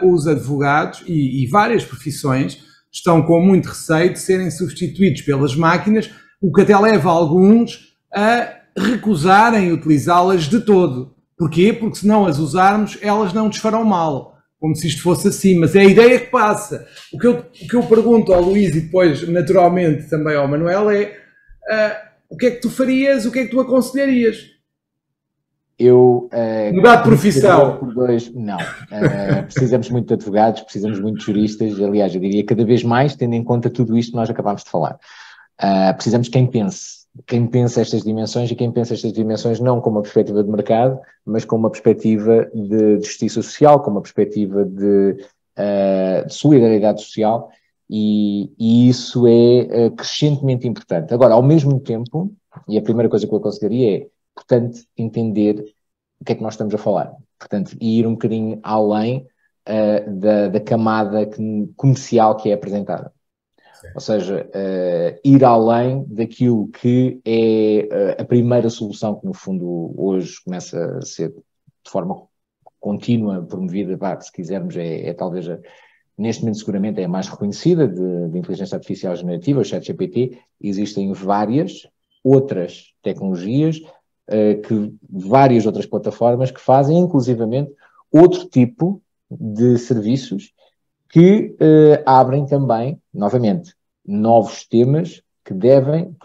os advogados e várias profissões estão com muito receio de serem substituídos pelas máquinas, o que até leva alguns a recusarem utilizá-las de todo. Porquê? Porque se não as usarmos, elas não nos farão mal. Como se isto fosse assim, mas é a ideia que passa. O que eu pergunto ao Luís e depois, naturalmente, também ao Manuel é o que é que tu farias, o que é que tu aconselharias? Mudar de profissão. Não. Precisamos muito de advogados, precisamos muito de juristas. Aliás, eu diria cada vez mais, tendo em conta tudo isto que nós acabámos de falar. Precisamos de quem pense estas dimensões, e quem pensa estas dimensões não com uma perspectiva de mercado, mas com uma perspectiva de justiça social, com uma perspectiva de solidariedade social, e isso é crescentemente importante. Agora, ao mesmo tempo, e a primeira coisa que eu aconselharia é, portanto, entender o que é que nós estamos a falar. Portanto, ir um bocadinho além da camada comercial que é apresentada. Ou seja, ir além daquilo que é a primeira solução que, no fundo, hoje começa a ser de forma contínua promovida, se quisermos, talvez, neste momento, seguramente, é a mais reconhecida de inteligência artificial generativa, o ChatGPT. Existem várias outras tecnologias, várias outras plataformas que fazem, inclusivamente, outro tipo de serviços que abrem também, novamente, novos temas que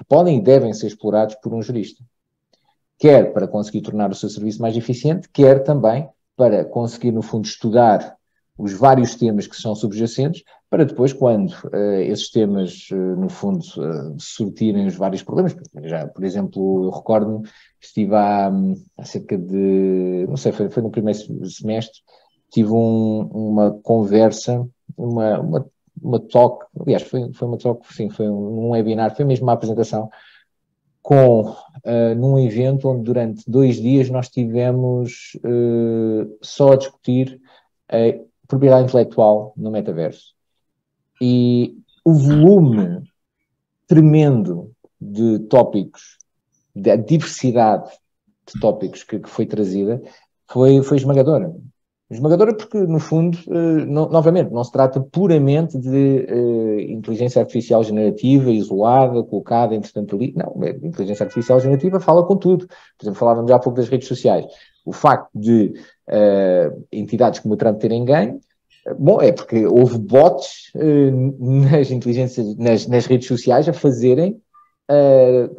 podem e devem ser explorados por um jurista. Quer para conseguir tornar o seu serviço mais eficiente, quer também para conseguir, no fundo, estudar os vários temas que são subjacentes, para depois, quando esses temas, no fundo, sortirem os vários problemas. Já, por exemplo, eu recordo-me, estive há cerca de, não sei, foi no primeiro semestre, tive uma conversa, uma talk, aliás, foi uma talk, sim, foi um webinar, foi mesmo uma apresentação, num evento onde durante 2 dias nós tivemos só a discutir propriedade intelectual no metaverso. E o volume tremendo de tópicos, da diversidade de tópicos que foi trazida, foi esmagadora. Esmagadora porque, no fundo, novamente, não se trata puramente de inteligência artificial generativa, isolada, colocada, entretanto, ali. Não, a inteligência artificial generativa fala com tudo. Por exemplo, falávamos já há pouco das redes sociais. O facto de entidades como o Trump terem ganho Bom, é porque houve bots nas inteligências, nas redes sociais a fazerem,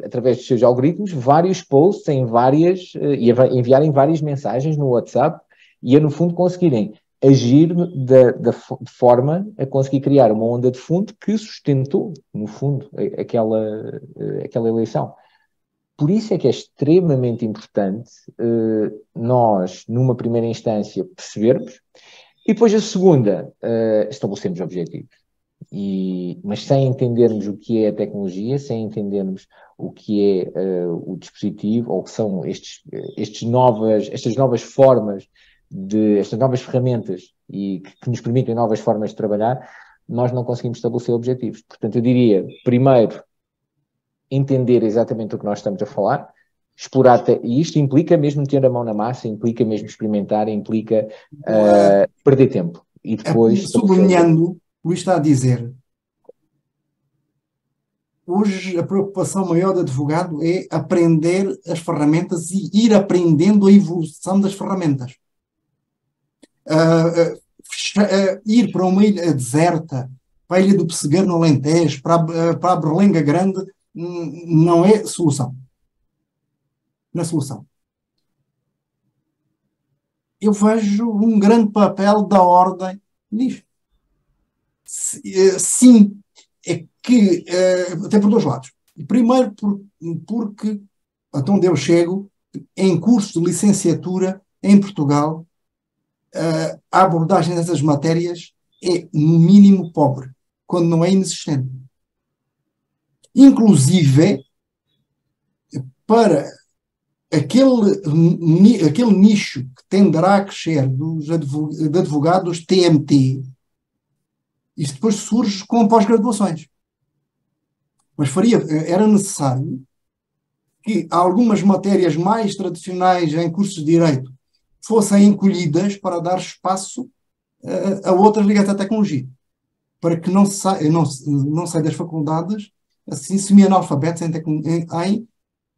através dos seus algoritmos, vários posts em várias, e a enviarem várias mensagens no WhatsApp e a, no fundo, conseguirem agir de forma a conseguir criar uma onda de fundo que sustentou, no fundo, aquela eleição. Por isso é que é extremamente importante nós, numa primeira instância, percebermos, e depois a segunda, estabelecemos objetivos. Mas sem entendermos o que é a tecnologia, sem entendermos o que é o dispositivo, ou o que são estas novas formas, estas novas ferramentas e que nos permitem novas formas de trabalhar, nós não conseguimos estabelecer objetivos. Portanto, eu diria, primeiro, entender exatamente o que nós estamos a falar, explorar, e isto implica mesmo meter a mão na massa, implica mesmo experimentar, implica perder tempo. E depois... Sublinhando, o Luís está a dizer, hoje a preocupação maior do advogado é aprender as ferramentas e ir aprendendo a evolução das ferramentas. Ir para uma ilha deserta, para a Ilha do Pessegueiro no Alentejo, para a Berlenga Grande, não é solução. Não é solução. Eu vejo um grande papel da ordem nisto. Sim, é que até por dois lados. Primeiro, porque até onde eu chego, em curso de licenciatura em Portugal, a abordagem dessas matérias é, no mínimo, pobre, quando não é inexistente. Inclusive, para aquele nicho que tenderá a crescer de advogados TMT, isso depois surge com pós-graduações. Mas era necessário que algumas matérias mais tradicionais em cursos de Direito fossem encolhidas para dar espaço a outras ligadas à tecnologia, para que não saia das faculdades assim semi-analfabetos em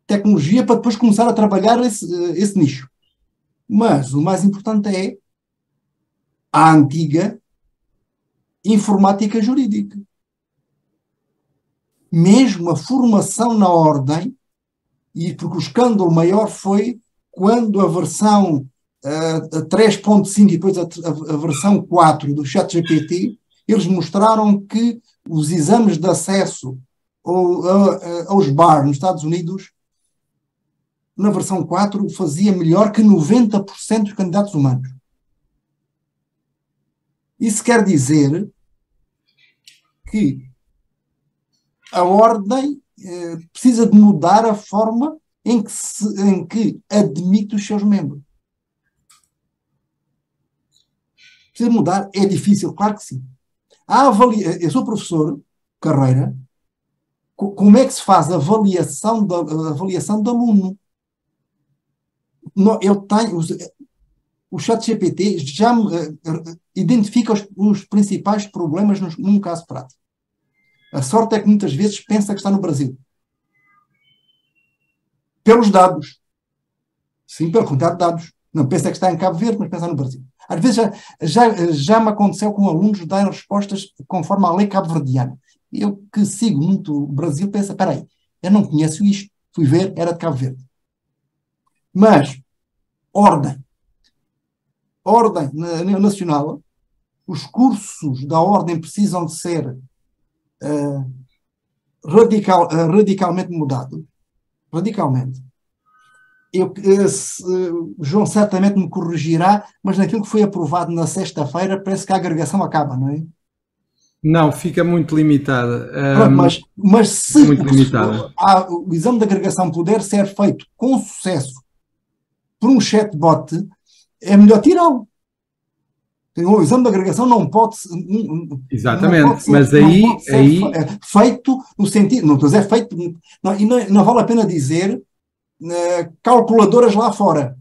tecnologia, para depois começar a trabalhar esse nicho. Mas o mais importante é a antiga informática jurídica. Mesmo a formação na ordem, e porque o escândalo maior foi quando a versão 3.5 e depois a versão 4 do ChatGPT, eles mostraram que os exames de acesso aos bar nos Estados Unidos, na versão 4, fazia melhor que 90% dos candidatos humanos. Isso quer dizer que a ordem precisa de mudar a forma em que admite os seus membros. Precisa mudar. É difícil, claro que sim. Eu sou professor de carreira. Como é que se faz a avaliação de aluno? O ChatGPT já identifica os principais problemas num caso prático. A sorte é que muitas vezes pensa que está no Brasil. Pelos dados. Sim, pela quantidade de dados. Não pensa que está em Cabo Verde, mas pensa no Brasil. Às vezes já me aconteceu com alunos darem respostas conforme a lei cabo-verdiana. Eu que sigo muito o Brasil, penso, espera aí, eu não conheço isto. Fui ver, era de Cabo Verde. Mas, ordem nacional, os cursos da ordem precisam de ser radicalmente mudados. Radicalmente. O João certamente me corrigirá, mas naquilo que foi aprovado na sexta-feira parece que a agregação acaba, não é? Não, fica muito limitada. Mas se muito limitada. O exame de agregação puder ser feito com sucesso por um chatbot, é melhor tirá-lo. O exame de agregação não pode ser... Exatamente, não pode ser, mas aí... feito no sentido... Não estou a dizer feito... Não vale a pena dizer calculadoras lá fora.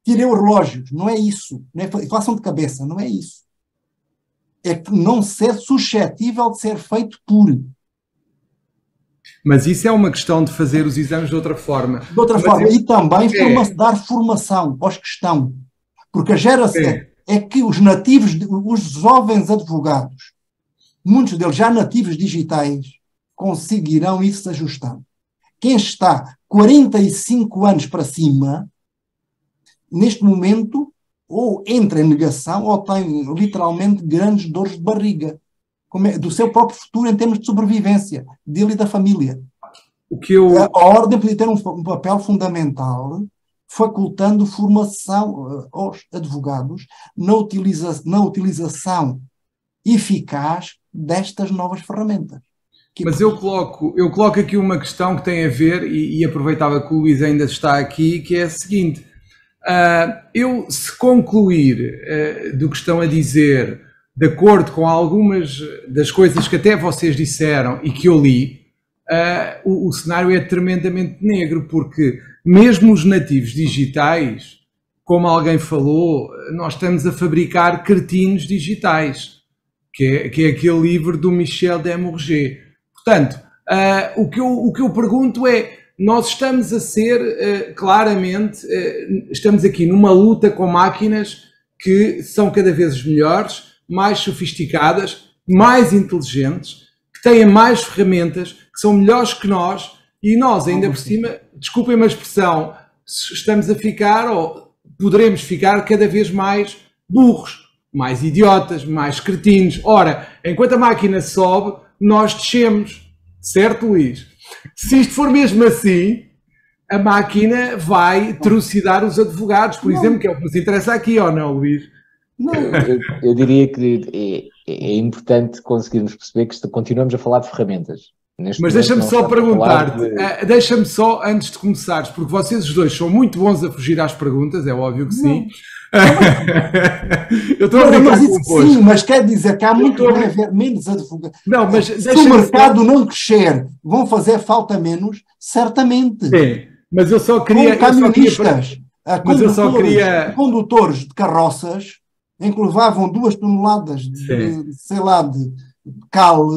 Tirei os relógios. Não é isso. Não é façam de cabeça. Não é isso. É que não ser suscetível de ser feito por... Mas isso é uma questão de fazer os exames de outra forma. De outra forma. E também dar formação aos que estão. Porque é que os nativos, os jovens advogados, muitos deles já nativos digitais, conseguirão ir se ajustando. Quem está 45 anos para cima, neste momento, ou entra em negação, ou tem literalmente grandes dores de barriga, do seu próprio futuro em termos de sobrevivência, dele e da família. A ordem podia ter um papel fundamental, facultando formação aos advogados na utilização eficaz destas novas ferramentas. Mas eu coloco aqui uma questão que tem a ver, e aproveitava que o Luís ainda está aqui, que é a seguinte: eu, se concluir do que estão a dizer, de acordo com algumas das coisas que até vocês disseram e que eu li, o cenário é tremendamente negro, porque mesmo os nativos digitais, como alguém falou, nós estamos a fabricar cretinos digitais, que é aquele livro do Michel Desmourget. Portanto, o que eu pergunto é, nós estamos a ser, claramente, estamos aqui numa luta com máquinas que são cada vez melhores, mais sofisticadas, mais inteligentes, que têm mais ferramentas, que são melhores que nós, e nós, ainda por cima, desculpem-me a expressão, estamos a ficar, ou poderemos ficar cada vez mais burros, mais idiotas, mais cretinos. Ora, enquanto a máquina sobe, nós descemos. Certo, Luís? Se isto for mesmo assim, a máquina vai trucidar os advogados, por exemplo, que é o que nos interessa aqui, ou não, Luís? Não. Eu diria que é importante conseguirmos perceber que continuamos a falar de ferramentas. Mas deixa-me só perguntar-te, deixa-me só, antes de começares, porque vocês os dois são muito bons a fugir às perguntas, é óbvio que sim. Eu estou a brincar convosco. Sim, mas quer dizer que há muito a haver menos advogados. Não, mas se o mercado não crescer, vão fazer falta menos, certamente. Sim, mas eu só queria... condutores de carroças, em que levavam 2 toneladas de, sei lá, de cal.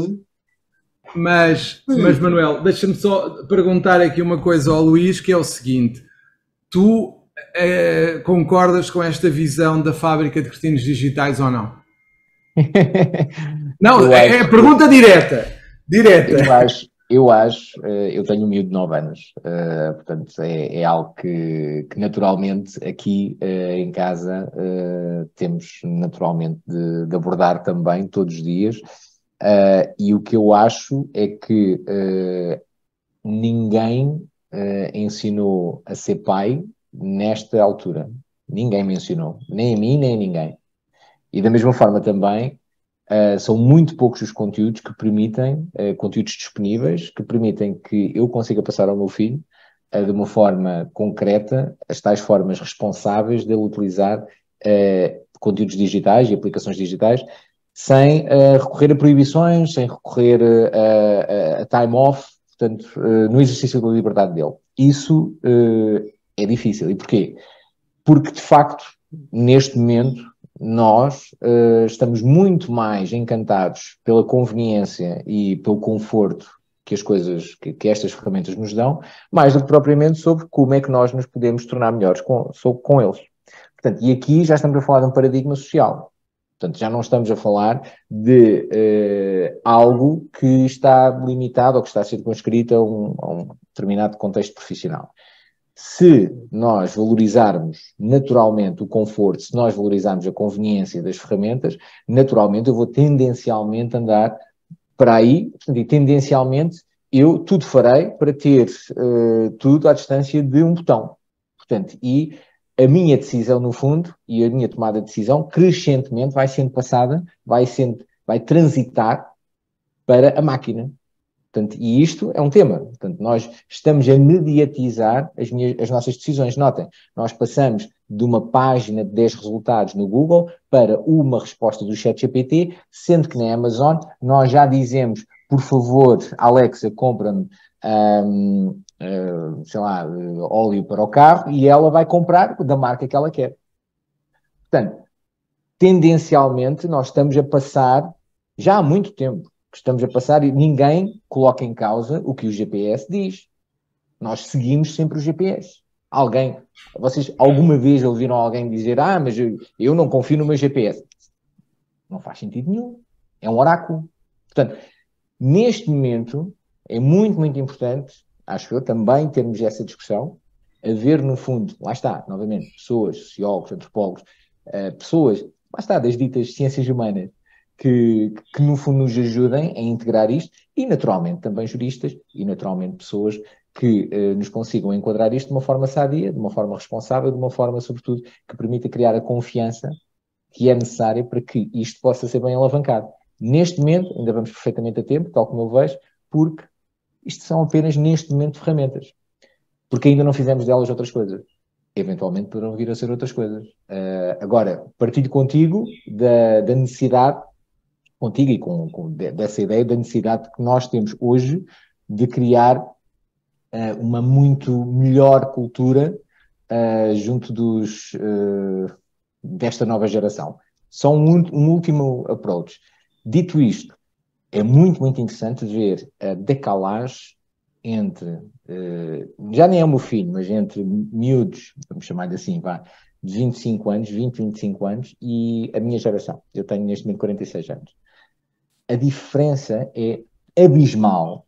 Mas Manuel, deixa-me só perguntar aqui uma coisa ao Luís, que é o seguinte: tu concordas com esta visão da fábrica de cretinos digitais ou não? Não, é pergunta direta. Eu tenho um miúdo de 9 anos, portanto é algo que naturalmente aqui em casa temos naturalmente de abordar também todos os dias, e o que eu acho é que ninguém ensinou a ser pai nesta altura. Ninguém me ensinou, nem a mim nem a ninguém. E da mesma forma também são muito poucos os conteúdos que permitem, conteúdos disponíveis, que permitem que eu consiga passar ao meu filho de uma forma concreta as tais formas responsáveis de ele utilizar conteúdos digitais e aplicações digitais sem recorrer a proibições, sem recorrer a time off, portanto, no exercício da liberdade dele. Isso é difícil. E porquê? Porque, de facto, neste momento, nós estamos muito mais encantados pela conveniência e pelo conforto que as coisas, que estas ferramentas nos dão, mais do que propriamente sobre como é que nós nos podemos tornar melhores com eles. Portanto, e aqui já estamos a falar de um paradigma social. Portanto, já não estamos a falar de algo que está limitado ou que está circunscrito a um determinado contexto profissional. Se nós valorizarmos naturalmente o conforto, se nós valorizarmos a conveniência das ferramentas, naturalmente eu vou tendencialmente andar para aí, e tendencialmente eu tudo farei para ter tudo à distância de um botão. Portanto, e a minha decisão, no fundo, e a minha tomada de decisão, crescentemente vai sendo passada, vai transitar para a máquina. Portanto, e isto é um tema. Portanto, nós estamos a mediatizar as nossas decisões. Notem, nós passamos de uma página de 10 resultados no Google para uma resposta do ChatGPT, sendo que na Amazon nós já dizemos, por favor, Alexa, compra-me sei lá, óleo para o carro, e ela vai comprar da marca que ela quer. Portanto, tendencialmente nós estamos a passar, já há muito tempo, que estamos a passar e ninguém coloca em causa o que o GPS diz. Nós seguimos sempre o GPS. Alguém, vocês alguma vez ouviram alguém dizer, mas eu não confio no meu GPS? Não faz sentido nenhum. É um oráculo. Portanto, neste momento, é muito, muito importante, acho eu, também termos essa discussão, haver, no fundo, lá está, novamente, pessoas, sociólogos, antropólogos, pessoas, lá está, das ditas ciências humanas, que no fundo nos ajudem a integrar isto, e naturalmente também juristas, e naturalmente pessoas que nos consigam enquadrar isto de uma forma sadia, de uma forma responsável, de uma forma, sobretudo, que permita criar a confiança que é necessária para que isto possa ser bem alavancado. Neste momento, ainda vamos perfeitamente a tempo, tal como eu vejo, porque isto são apenas, neste momento, ferramentas. Porque ainda não fizemos delas outras coisas. Eventualmente poderão vir a ser outras coisas. Agora, partilho contigo da necessidade, contigo e dessa ideia da necessidade que nós temos hoje de criar uma muito melhor cultura junto desta nova geração. Só um último approach. Dito isto, é muito, muito interessante ver a decalagem entre, já nem é o meu filho, mas entre miúdos, vamos chamar-lhe assim, de 25 anos, 20, 25 anos, e a minha geração. Eu tenho neste momento 46 anos. A diferença é abismal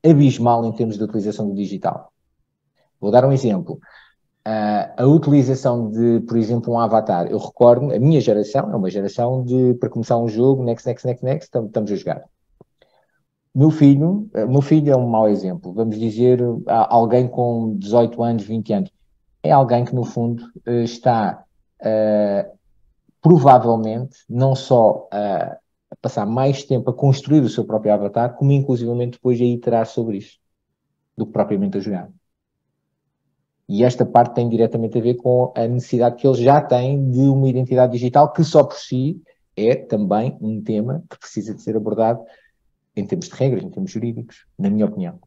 em termos de utilização do digital. Vou dar um exemplo. A utilização de, por exemplo, um avatar. Eu recordo, a minha geração é uma geração para começar um jogo, next, estamos a jogar. Meu filho é um mau exemplo. Vamos dizer, alguém com 18 anos, 20 anos. É alguém que, no fundo, está provavelmente não só a passar mais tempo a construir o seu próprio avatar, como inclusivamente depois a iterar sobre isso, do que propriamente a jogar. E esta parte tem diretamente a ver com a necessidade que eles já têm de uma identidade digital, que só por si é também um tema que precisa de ser abordado em termos de regras, em termos jurídicos, na minha opinião.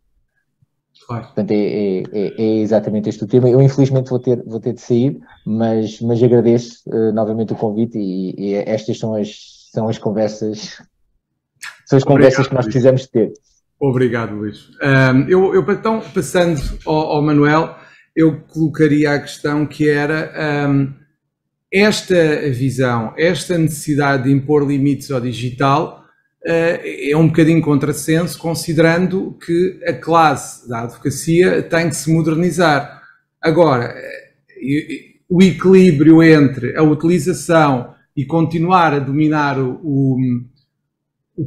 Claro. Portanto, é exatamente este o tema. Eu, infelizmente, vou ter de sair, mas agradeço novamente o convite e estas são as conversas, conversas que nós precisamos de ter. Obrigado, Luís. Então, passando ao Manuel, eu colocaria a questão que era esta visão, esta necessidade de impor limites ao digital é um bocadinho contrassenso, considerando que a classe da advocacia tem que se modernizar. Agora, o equilíbrio entre a utilização e continuar a dominar o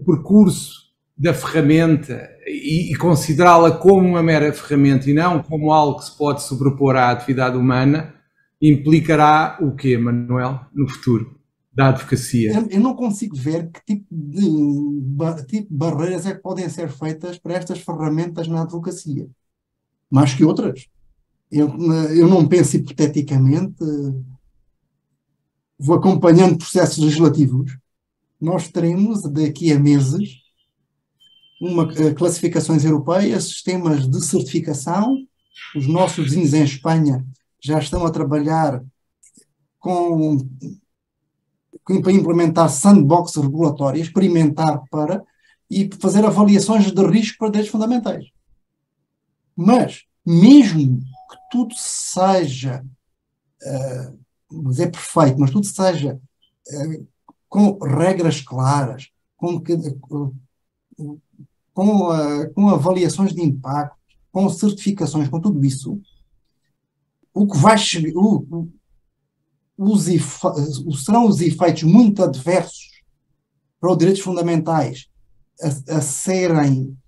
percurso da ferramenta e considerá-la como uma mera ferramenta e não como algo que se pode sobrepor à atividade humana, implicará o quê, Manuel, no futuro da advocacia? Eu não consigo ver que tipo de barreiras é que podem ser feitas para estas ferramentas na advocacia. Mais que outras. Eu não penso hipoteticamente, vou acompanhando processos legislativos, nós teremos daqui a meses classificações europeias, sistemas de certificação. Os nossos vizinhos em Espanha já estão a trabalhar para implementar sandbox regulatórias, experimentar e fazer avaliações de risco para direitos fundamentais. Mas, mesmo que tudo seja, mas é perfeito, mas tudo seja com regras claras, com avaliações de impacto, com certificações, com tudo isso, o que vai serão os efeitos muito adversos para os direitos fundamentais a serem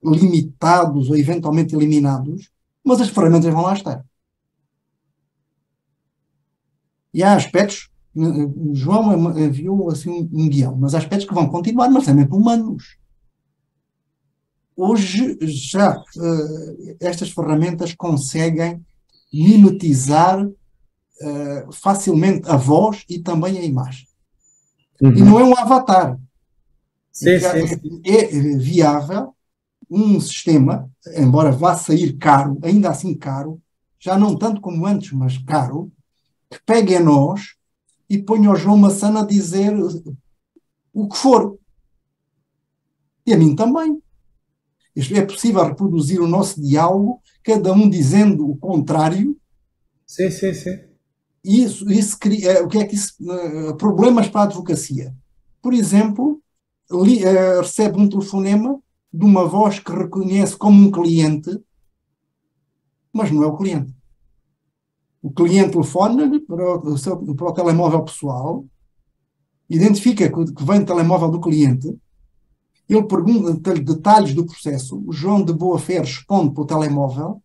limitados ou eventualmente eliminados, mas as ferramentas vão lá estar. E há aspectos, o João enviou assim um guião, mas há aspectos que vão continuar, mas também humanos. Hoje já estas ferramentas conseguem mimetizar facilmente a voz e também a imagem. Uhum. E não é um avatar. Sim. É viável um sistema, embora vá sair caro, ainda assim caro, já não tanto como antes, mas caro, que pegue a nós e ponha o João Massana a dizer o que for. E a mim também. É possível reproduzir o nosso diálogo, cada um dizendo o contrário, Sim, sim, sim. Isso cria, o que é que isso, problemas para a advocacia. Por exemplo, recebe um telefonema de uma voz que reconhece como um cliente, mas não é o cliente. O cliente telefona-lhe para o telemóvel pessoal, identifica que vem do telemóvel do cliente, ele pergunta-lhe detalhes do processo, o João de boa fé responde para o telemóvel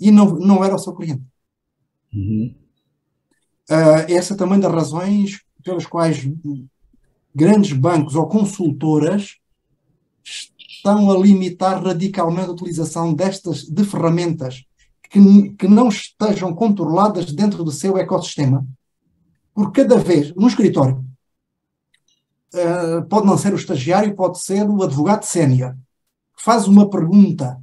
e não era o seu cliente. Uhum. Essa é também das razões pelas quais grandes bancos ou consultoras estão a limitar radicalmente a utilização de ferramentas que não estejam controladas dentro do seu ecossistema. Porque cada vez, no escritório, pode não ser o estagiário, pode ser o advogado sénior, faz uma pergunta,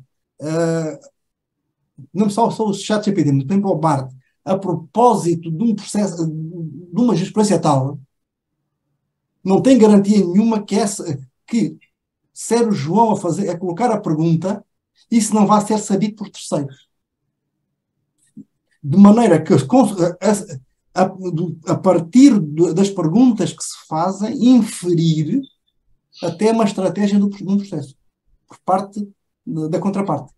não só o ChatGPT, no tempo ao BART, a propósito de um processo, de uma jurisprudência tal, não tem garantia nenhuma que ser o João a colocar a pergunta, isso não vai ser sabido por terceiros. De maneira que, a partir das perguntas que se fazem, inferir até uma estratégia de um processo, por parte da contraparte.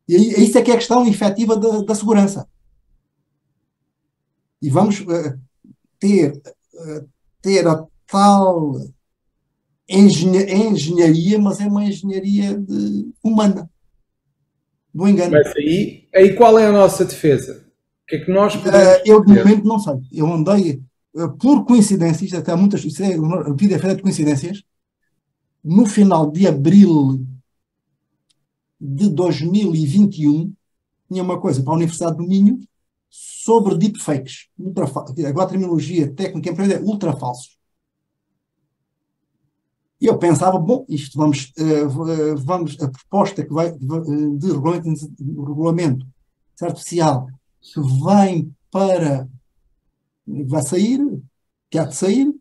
E isso é que é a questão efetiva da segurança. E vamos ter a tal engenharia, mas é uma engenharia humana, do engano. Mas aí qual é a nossa defesa? O que é que nós podemos eu, de momento, não sei. Eu andei, por coincidências, até muitas, a vida é feita de coincidências, no final de abril de 2021, tinha uma coisa para a Universidade do Minho sobre deepfakes. Agora a terminologia técnica empreendedora é ultrafalsos. E eu pensava, bom, isto a proposta que vai de regulamento artificial que vai sair, que há de sair,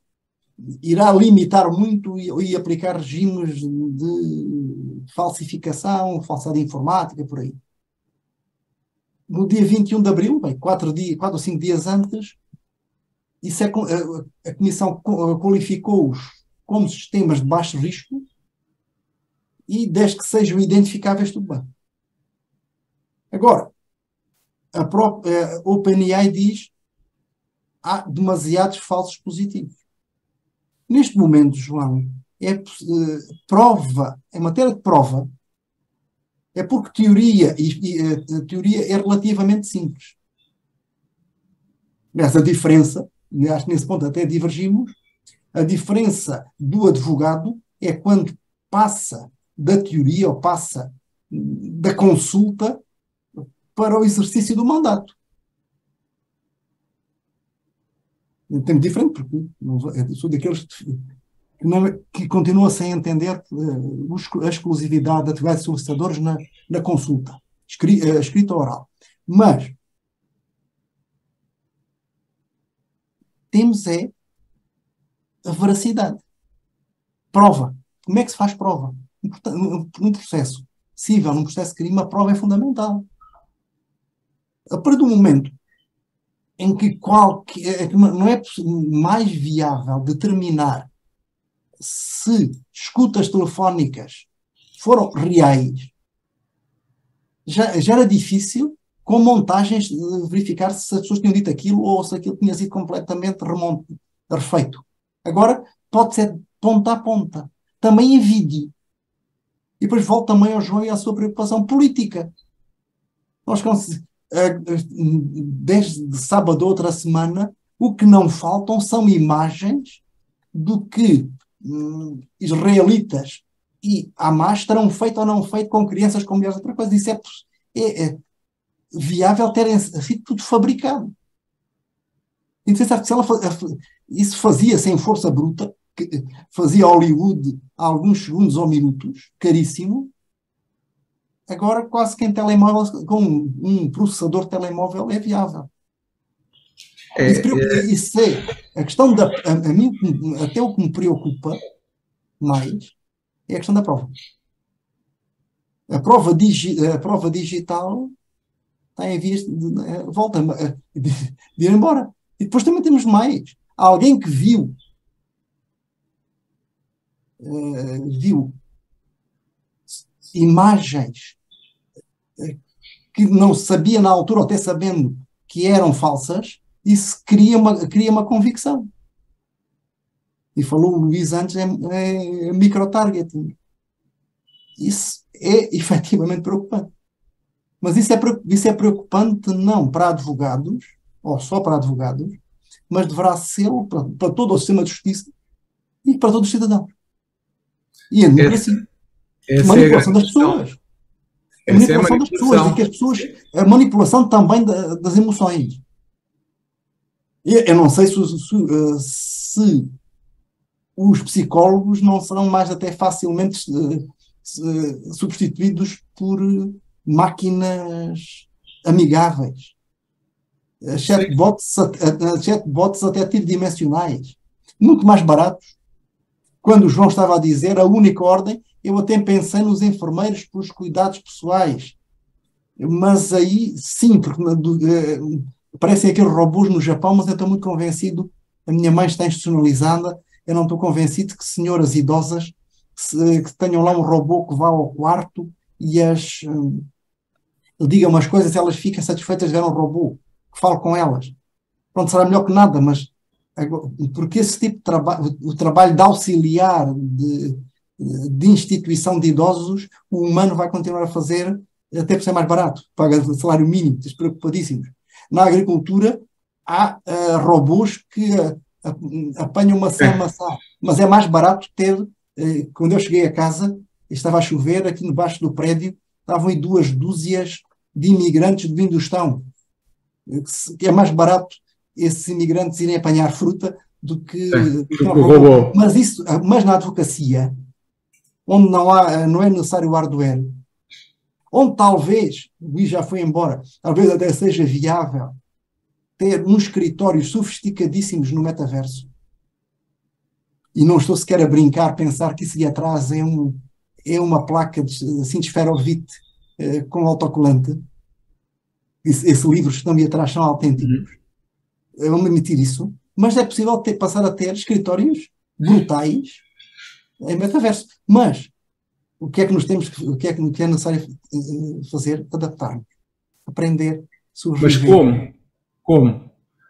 irá limitar muito e aplicar regimes de falsificação, falsidade informática, por aí. No dia 21 de abril, bem, 4 ou 5 dias antes, a Comissão qualificou-os como sistemas de baixo risco e desde que sejam identificáveis, tudo bem. Agora, a própria OpenAI diz há demasiados falsos positivos. Neste momento, João, em matéria de prova, é porque teoria é relativamente simples. Mas a diferença, acho que nesse ponto até divergimos, a diferença do advogado é quando passa da teoria ou passa da consulta para o exercício do mandato. É um tempo diferente, porque eu sou daqueles que continua sem entender a exclusividade de atividades solicitadores na consulta, escrita ou oral. Mas temos a veracidade. Prova. Como é que se faz prova? Num processo civil, num processo de crime, a prova é fundamental. A partir do momento em que não é mais viável determinar se escutas telefónicas foram reais, já era difícil com montagens verificar se as pessoas tinham dito aquilo ou se aquilo tinha sido completamente refeito. Agora pode ser ponta a ponta. Também em vídeo. E depois volto também ao João e à sua preocupação política. Nós, desde sábado outra semana, o que não faltam são imagens do que israelitas e Hamas terão feito ou não feito com crianças, com mulheres, outra coisa. Isso é viável terem sido tudo fabricado. A inteligência artificial, isso fazia sem força bruta, que fazia Hollywood há alguns segundos ou minutos, caríssimo. Agora quase que em telemóvel, com um processador de telemóvel, é viável. Isso é a questão a mim, até o que me preocupa mais é a questão da prova. A prova digital está em vias volta de ir embora. E depois também temos mais. Há alguém que viu imagens que não sabia na altura, ou até sabendo que eram falsas, e se cria uma convicção. E falou o Luís antes, é micro-targeting. Isso é efetivamente preocupante. Mas isso é preocupante não para advogados, ou só para advogados, mas deverá ser para todo o sistema de justiça e para todos os cidadãos. E a democracia. A manipulação das pessoas. A manipulação das pessoas, e que as pessoas, a manipulação também das emoções. Eu não sei se os psicólogos não serão mais até facilmente substituídos por máquinas amigáveis. Chatbots até tridimensionais, muito mais baratos. Quando o João estava a dizer a única ordem, eu até pensei nos enfermeiros pelos cuidados pessoais. Mas aí, sim, porque parecem aqueles robôs no Japão, mas eu estou muito convencido, a minha mãe está institucionalizada, eu não estou convencido que senhoras idosas que tenham lá um robô que vá ao quarto e diga umas coisas, elas ficam satisfeitas de ver um robô que fale com elas. Pronto, será melhor que nada, mas porque esse tipo de trabalho, o trabalho de auxiliar de instituição de idosos, o humano vai continuar a fazer, até por ser mais barato, paga o salário mínimo, despreocupadíssimos. Na agricultura há robôs que apanham maçã, mas é mais barato ter. Quando eu cheguei a casa, estava a chover, aqui debaixo do prédio estavam aí 2 dúzias de imigrantes de Vindostão. É mais barato esses imigrantes irem apanhar fruta do que o robô. Mas na advocacia, onde não é necessário o hardware, onde talvez, o Luís já foi embora, talvez até seja viável ter uns escritórios sofisticadíssimos no metaverso. E não estou sequer a brincar, pensar que isso ali atrás é uma placa de esferovite com autocolante. Esses livros que estão ali atrás são autênticos. Vamos admitir isso. Mas é possível passar a ter escritórios brutais em metaverso. Mas o que é que o que é necessário fazer? Adaptar-nos. Aprender. Mas como?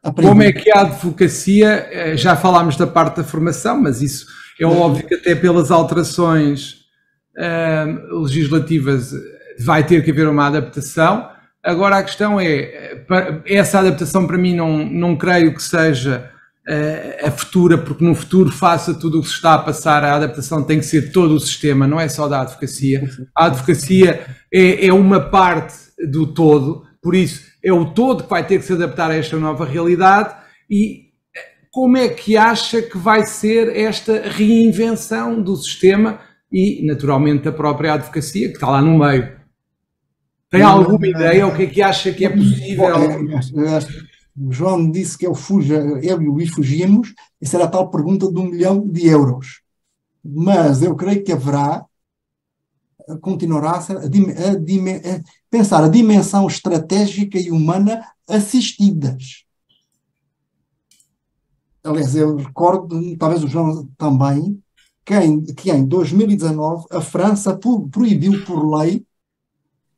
Aprender. Como é que a advocacia, já falámos da parte da formação, mas isso é óbvio que até pelas alterações legislativas vai ter que haver uma adaptação. Agora a questão essa adaptação para mim não creio que seja a futura, porque no futuro, faça tudo o que se está a passar, a adaptação tem que ser todo o sistema, não é só da advocacia. A advocacia é uma parte do todo, por isso é o todo que vai ter que se adaptar a esta nova realidade. E como é que acha que vai ser esta reinvenção do sistema e, naturalmente, da própria advocacia, que está lá no meio? Tem alguma ideia? O que é que acha que é possível? O João disse que eu e o Luís fugíamos. Isso era a tal pergunta de 1 milhão de euros. Mas eu creio que continuará a ser pensar a dimensão estratégica e humana assistidas. Aliás, eu recordo, talvez o João também, que em 2019 a França proibiu por lei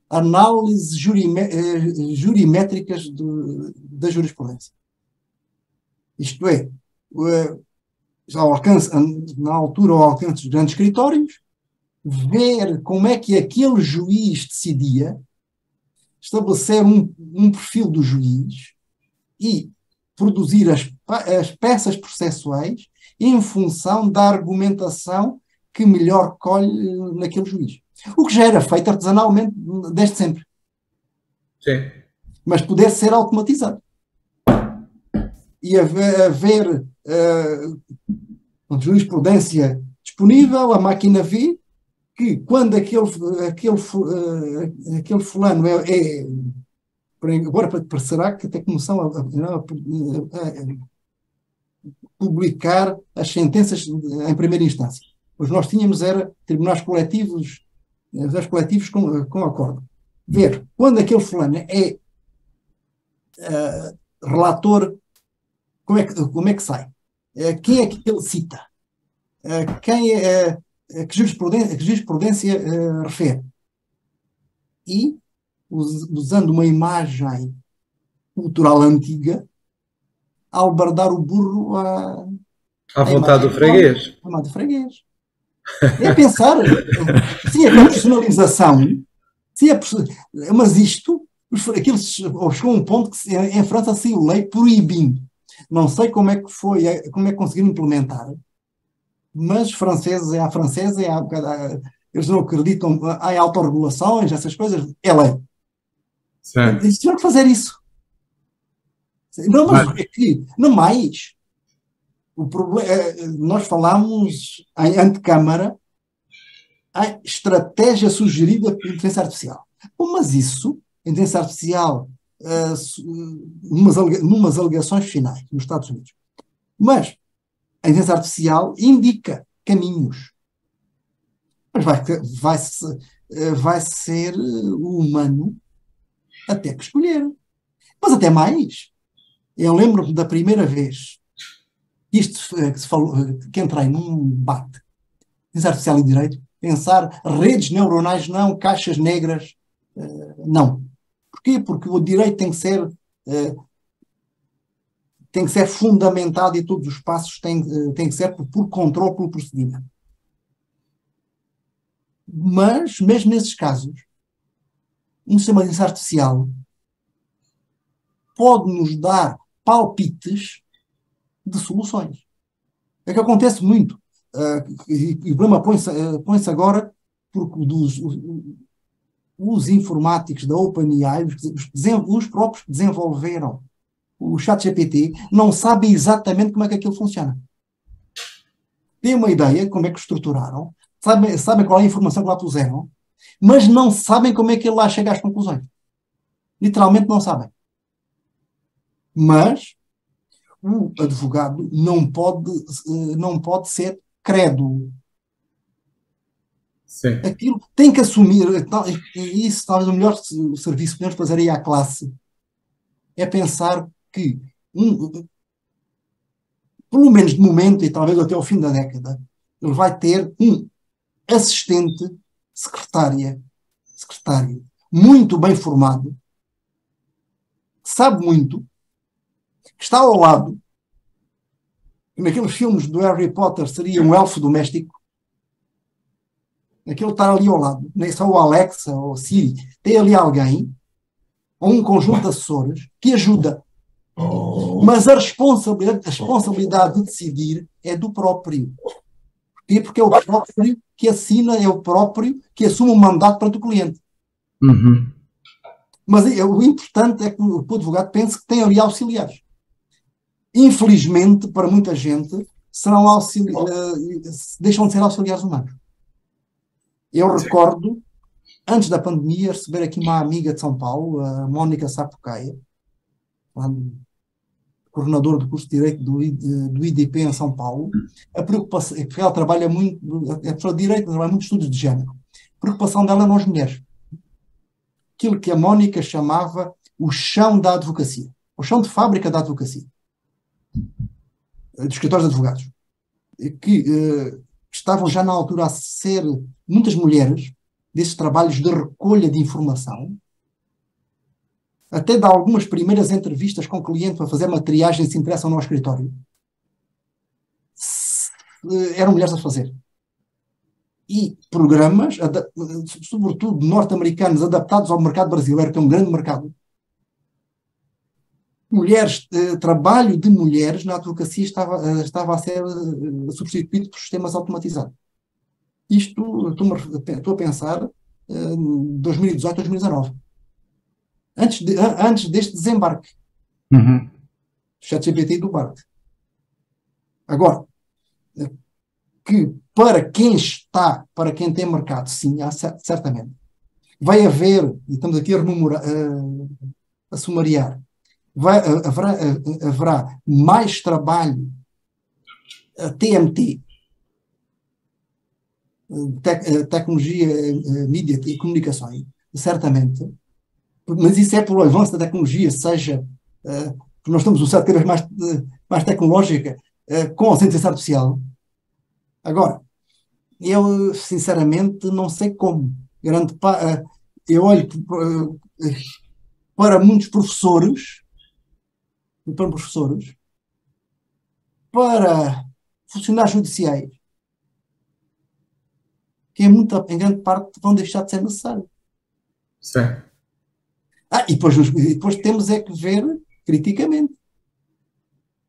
análises jurimétricas da jurisprudência. Isto é, na altura ao alcance dos grandes escritórios, ver como é que aquele juiz decidia, estabelecer um perfil do juiz e produzir as peças processuais em função da argumentação que melhor colhe naquele juiz. O que já era feito artesanalmente desde sempre. Sim. Mas poder ser automatizado. E haver jurisprudência disponível, a máquina vê que quando aquele fulano agora parecerá que até começam a publicar as sentenças em primeira instância. Pois nós tínhamos tribunais coletivos com acordo. Ver quando aquele fulano é relator, como é que sai? Quem é que ele cita? Que jurisprudência refere? E, usando uma imagem cultural antiga, albardar o burro à vontade do freguês. À vontade do freguês. É pensar, sim, a profissionalização, sim, mas isto, chegou a um ponto que em França saiu lei proibindo. Não sei como é que conseguiram implementar, mas franceses é a francesa, eles não acreditam em autorregulações, essas coisas, é lei. Eles tiveram que fazer isso. Não, mas é que, não mais. O problema, nós falámos em antecâmara a estratégia sugerida pela inteligência artificial. Mas isso, a inteligência artificial, numas alegações finais nos Estados Unidos. Mas a inteligência artificial indica caminhos. Mas vai ser o humano até que escolher. Mas até mais. Eu lembro-me da primeira vez que entrei num debate de inteligência artificial e direito, pensar redes neuronais não, caixas negras não. Porquê? Porque o direito tem que ser fundamentado e todos os passos têm que ser por controle, pelo procedimento. Mas, mesmo nesses casos, um sistema de inteligência artificial pode nos dar palpites de soluções. É que acontece muito. E o problema põe-se agora porque os informáticos da OpenAI, os próprios que desenvolveram o ChatGPT, não sabem exatamente como é que aquilo funciona. Têm uma ideia de como é que estruturaram, sabem qual é a informação que lá puseram, mas não sabem como é que ele lá chega às conclusões. Literalmente não sabem. Mas o advogado não pode ser crédulo. Sim. Aquilo tem que assumir, e isso talvez o melhor serviço que podemos fazer aí à classe é pensar que, pelo menos de momento, e talvez até ao fim da década, ele vai ter um assistente, secretário, muito bem formado, que sabe muito, que está ao lado, que naqueles filmes do Harry Potter seria um elfo doméstico, aquele está ali ao lado, nem só o Alexa ou o Siri, tem ali alguém, ou um conjunto de assessores, que ajuda. Mas a responsabilidade de decidir é do próprio. Porquê? Porque é o próprio que assina, é o próprio que assume o mandato perante o cliente. Uhum. Mas o importante é que o advogado pense que tem ali auxiliares. Infelizmente, para muita gente, deixam de ser auxiliares humanos. Eu recordo, antes da pandemia, receber aqui uma amiga de São Paulo, a Mónica Sapucaia, coordenadora do curso de Direito do IDP em São Paulo. A preocupação, porque ela trabalha muito, é professora de Direito, trabalha muito estudos de género. A preocupação dela não as mulheres. Aquilo que a Mónica chamava o chão da advocacia, o chão de fábrica da advocacia, dos escritórios de advogados, que estavam já na altura a ser muitas mulheres desses trabalhos de recolha de informação, até de algumas primeiras entrevistas com o cliente para fazer uma triagem se interessam no escritório, eram mulheres a fazer. E programas, sobretudo norte-americanos, adaptados ao mercado brasileiro, que é um grande mercado. Trabalho de mulheres na advocacia estava a ser substituído por sistemas automatizados. Isto, estou a pensar, 2018, 2019. Antes deste desembarque. Uhum. Do ChatGPT e do BART. Agora, que para quem tem mercado, sim, certamente. Vai haver, e estamos aqui a sumariar, haverá mais trabalho TMT, tecnologia, mídia e comunicações, certamente, mas isso é pelo avanço da tecnologia, seja porque nós estamos num certo cada vez mais tecnológica, com a inteligência artificial. Agora, eu sinceramente não sei como. Eu olho para muitos professores, para funcionários judiciais, que em grande parte vão deixar de ser necessários. Sim. E depois temos é que ver criticamente.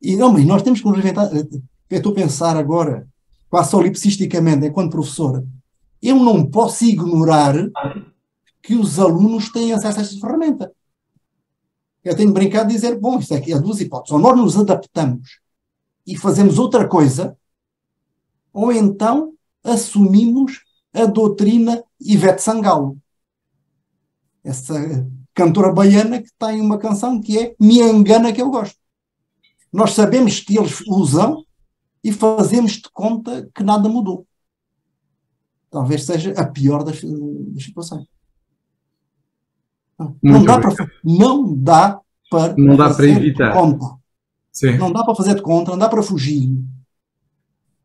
Mas nós temos que nos reinventar. Eu estou a pensar agora, quase solipsisticamente, enquanto professora, eu não posso ignorar que os alunos têm acesso a esta ferramenta. Eu tenho brincado de dizer, bom, isto aqui é duas hipóteses. Ou nós nos adaptamos e fazemos outra coisa, ou então assumimos a doutrina Ivete Sangalo. Essa cantora baiana que tem uma canção que é Me Engana que eu gosto. Nós sabemos que eles usam e fazemos de conta que nada mudou. Talvez seja a pior das situações. Não dá para evitar. Conta. Sim. Não dá para fazer de conta, não dá para fugir.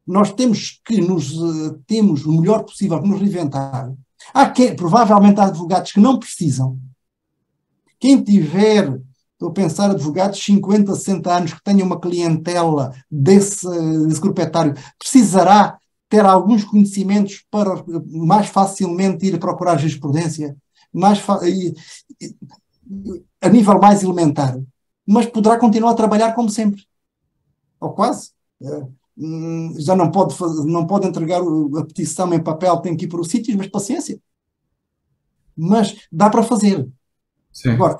Nós temos que temos o melhor possível que nos reinventar. Provavelmente há advogados que não precisam. Quem tiver, estou a pensar, advogados de 50, 60 anos que tenham uma clientela desse grupo etário, precisará ter alguns conhecimentos para mais facilmente ir procurar jurisprudência, a nível mais elementar, mas poderá continuar a trabalhar como sempre. Ou quase. Já não pode entregar a petição em papel, tem que ir para os sítios, mas paciência. Mas dá para fazer. Sim. Agora,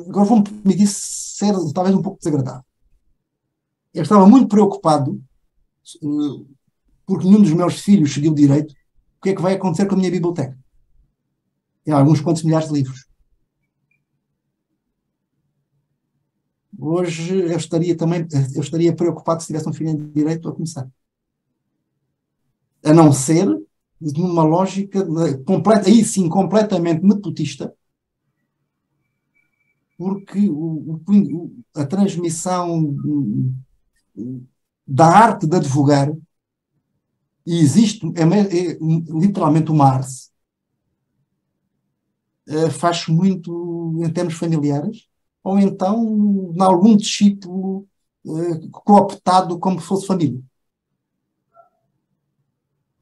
agora vou-me permitir ser talvez um pouco desagradável. Eu estava muito preocupado porque nenhum dos meus filhos seguiu direito. O que é que vai acontecer com a minha biblioteca? Tem alguns quantos milhares de livros. Hoje eu estaria preocupado se tivesse um filho em direito a começar. A não ser numa lógica aí sim completamente nepotista, porque a transmissão da arte de advogar, e existe literalmente uma arte, faz muito em termos familiares, ou então em algum discípulo cooptado como se fosse família.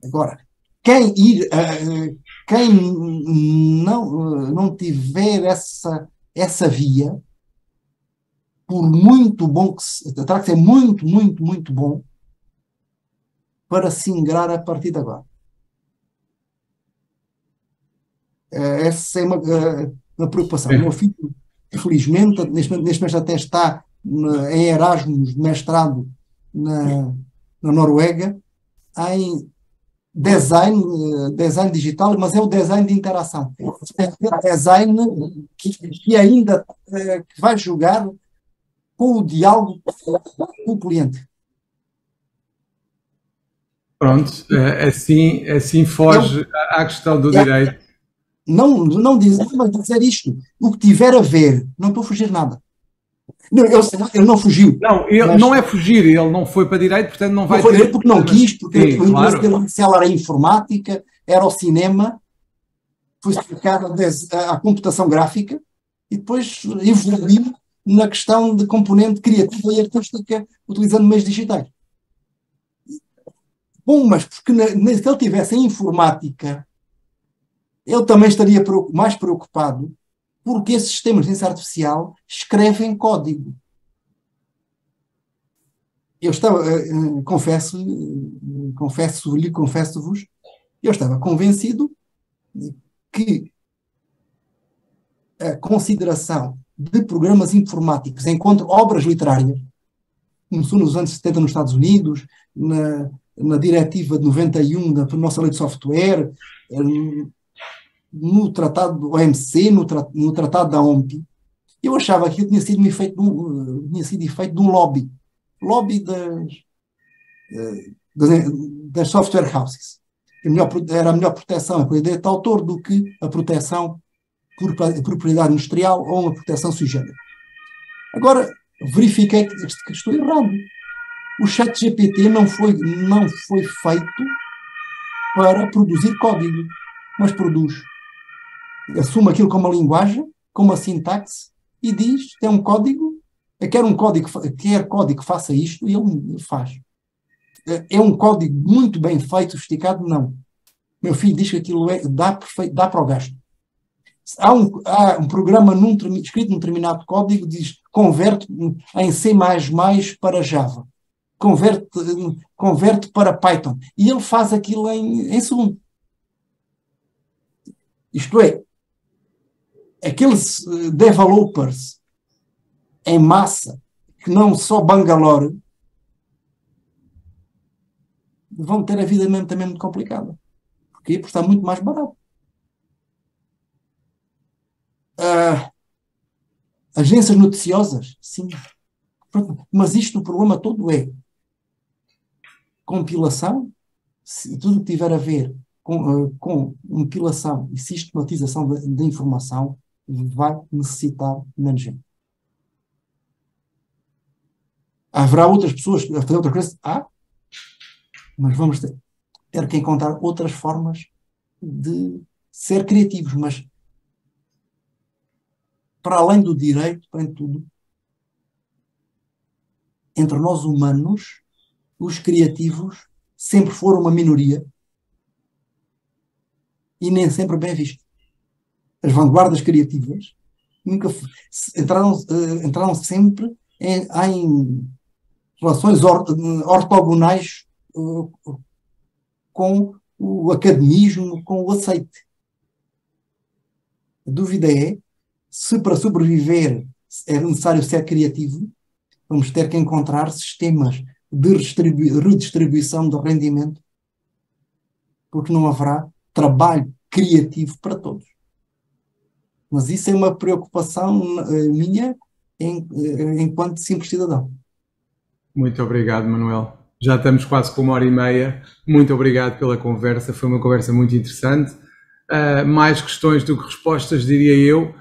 Agora, quem não tiver essa via, por muito bom terá que ser muito, muito, muito bom para se ingrar a partir de agora. Essa é uma preocupação. O meu filho, infelizmente, neste momento até está em Erasmus, mestrado na Noruega, em design digital, mas é o design de interação. É design que ainda vai jogar com o diálogo com o cliente. Pronto, assim foge à questão do direito. Não dizer isto. O que tiver a ver, não estou a fugir nada. Não, ele não fugiu. Não, ele não é fugir, ele não foi para direito, portanto não vai. Não foi porque não quis, porque o interesse dele inicial era a informática, era o cinema, foi-se dedicado à computação gráfica e depois evoluiu na questão de componente criativa e artística utilizando meios digitais. Bom, mas porque se ele tivesse a informática, ele também estaria mais preocupado porque esses sistemas de inteligência artificial escrevem código. Eu estava, confesso-vos, eu estava convencido que a consideração de programas informáticos enquanto obras literárias, começou nos anos 70 nos Estados Unidos, na diretiva de 91 da nossa lei de software, no tratado do OMC, no tratado da OMPI. Eu achava que aquilo tinha sido efeito de um lobby das software houses. Era a melhor proteção a direito de autor do que a proteção por propriedade industrial ou uma proteção sui generis. Agora, verifiquei que estou errado. O ChatGPT não foi feito para produzir código, mas produz. Assume aquilo como uma linguagem, como uma sintaxe, e diz que é um código, quer código que faça isto, e ele faz. É um código muito bem feito, sofisticado? Não. Meu filho diz que aquilo dá para o gasto. Há um programa escrito num determinado código, diz converte em C++ para Java. Converte para Python. E ele faz aquilo em segundo. Isto é, aqueles developers em massa, que não só Bangalore, vão ter a vida mesmo, também muito complicada. Porquê? Porque está muito mais barato. Agências noticiosas, sim. Mas isto, o problema todo é compilação, se tudo que tiver a ver com compilação e sistematização de informação, vai necessitar menos gente. Haverá outras pessoas a fazer outra coisa? Mas vamos ter que encontrar outras formas de ser criativos, mas para além do direito, para tudo, entre nós humanos, os criativos sempre foram uma minoria e nem sempre bem visto. As vanguardas criativas nunca entraram sempre em relações ortogonais com o academismo, com o aceite. A dúvida é se para sobreviver é necessário ser criativo, vamos ter que encontrar sistemas de redistribuição do rendimento, porque não haverá trabalho criativo para todos. Mas isso é uma preocupação minha enquanto simples cidadão. Muito obrigado, Manuel. Já estamos quase com 1h30. Muito obrigado pela conversa. Foi uma conversa muito interessante. Mais questões do que respostas, diria eu,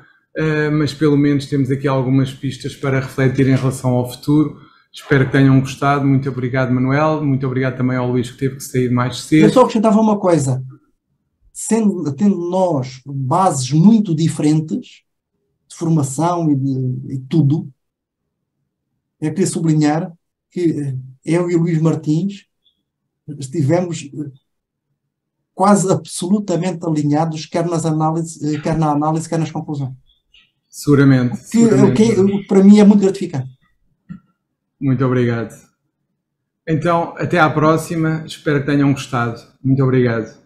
mas pelo menos temos aqui algumas pistas para refletir em relação ao futuro. Espero que tenham gostado. Muito obrigado, Manuel. Muito obrigado também ao Luís, que teve que sair mais cedo. Eu só acrescentava uma coisa. Tendo nós bases muito diferentes de formação e tudo, eu queria sublinhar que eu e o Luís Martins estivemos quase absolutamente alinhados, quer na análise, quer nas conclusões. Seguramente. Que para mim é muito gratificante. Muito obrigado. Então, até à próxima. Espero que tenham gostado. Muito obrigado.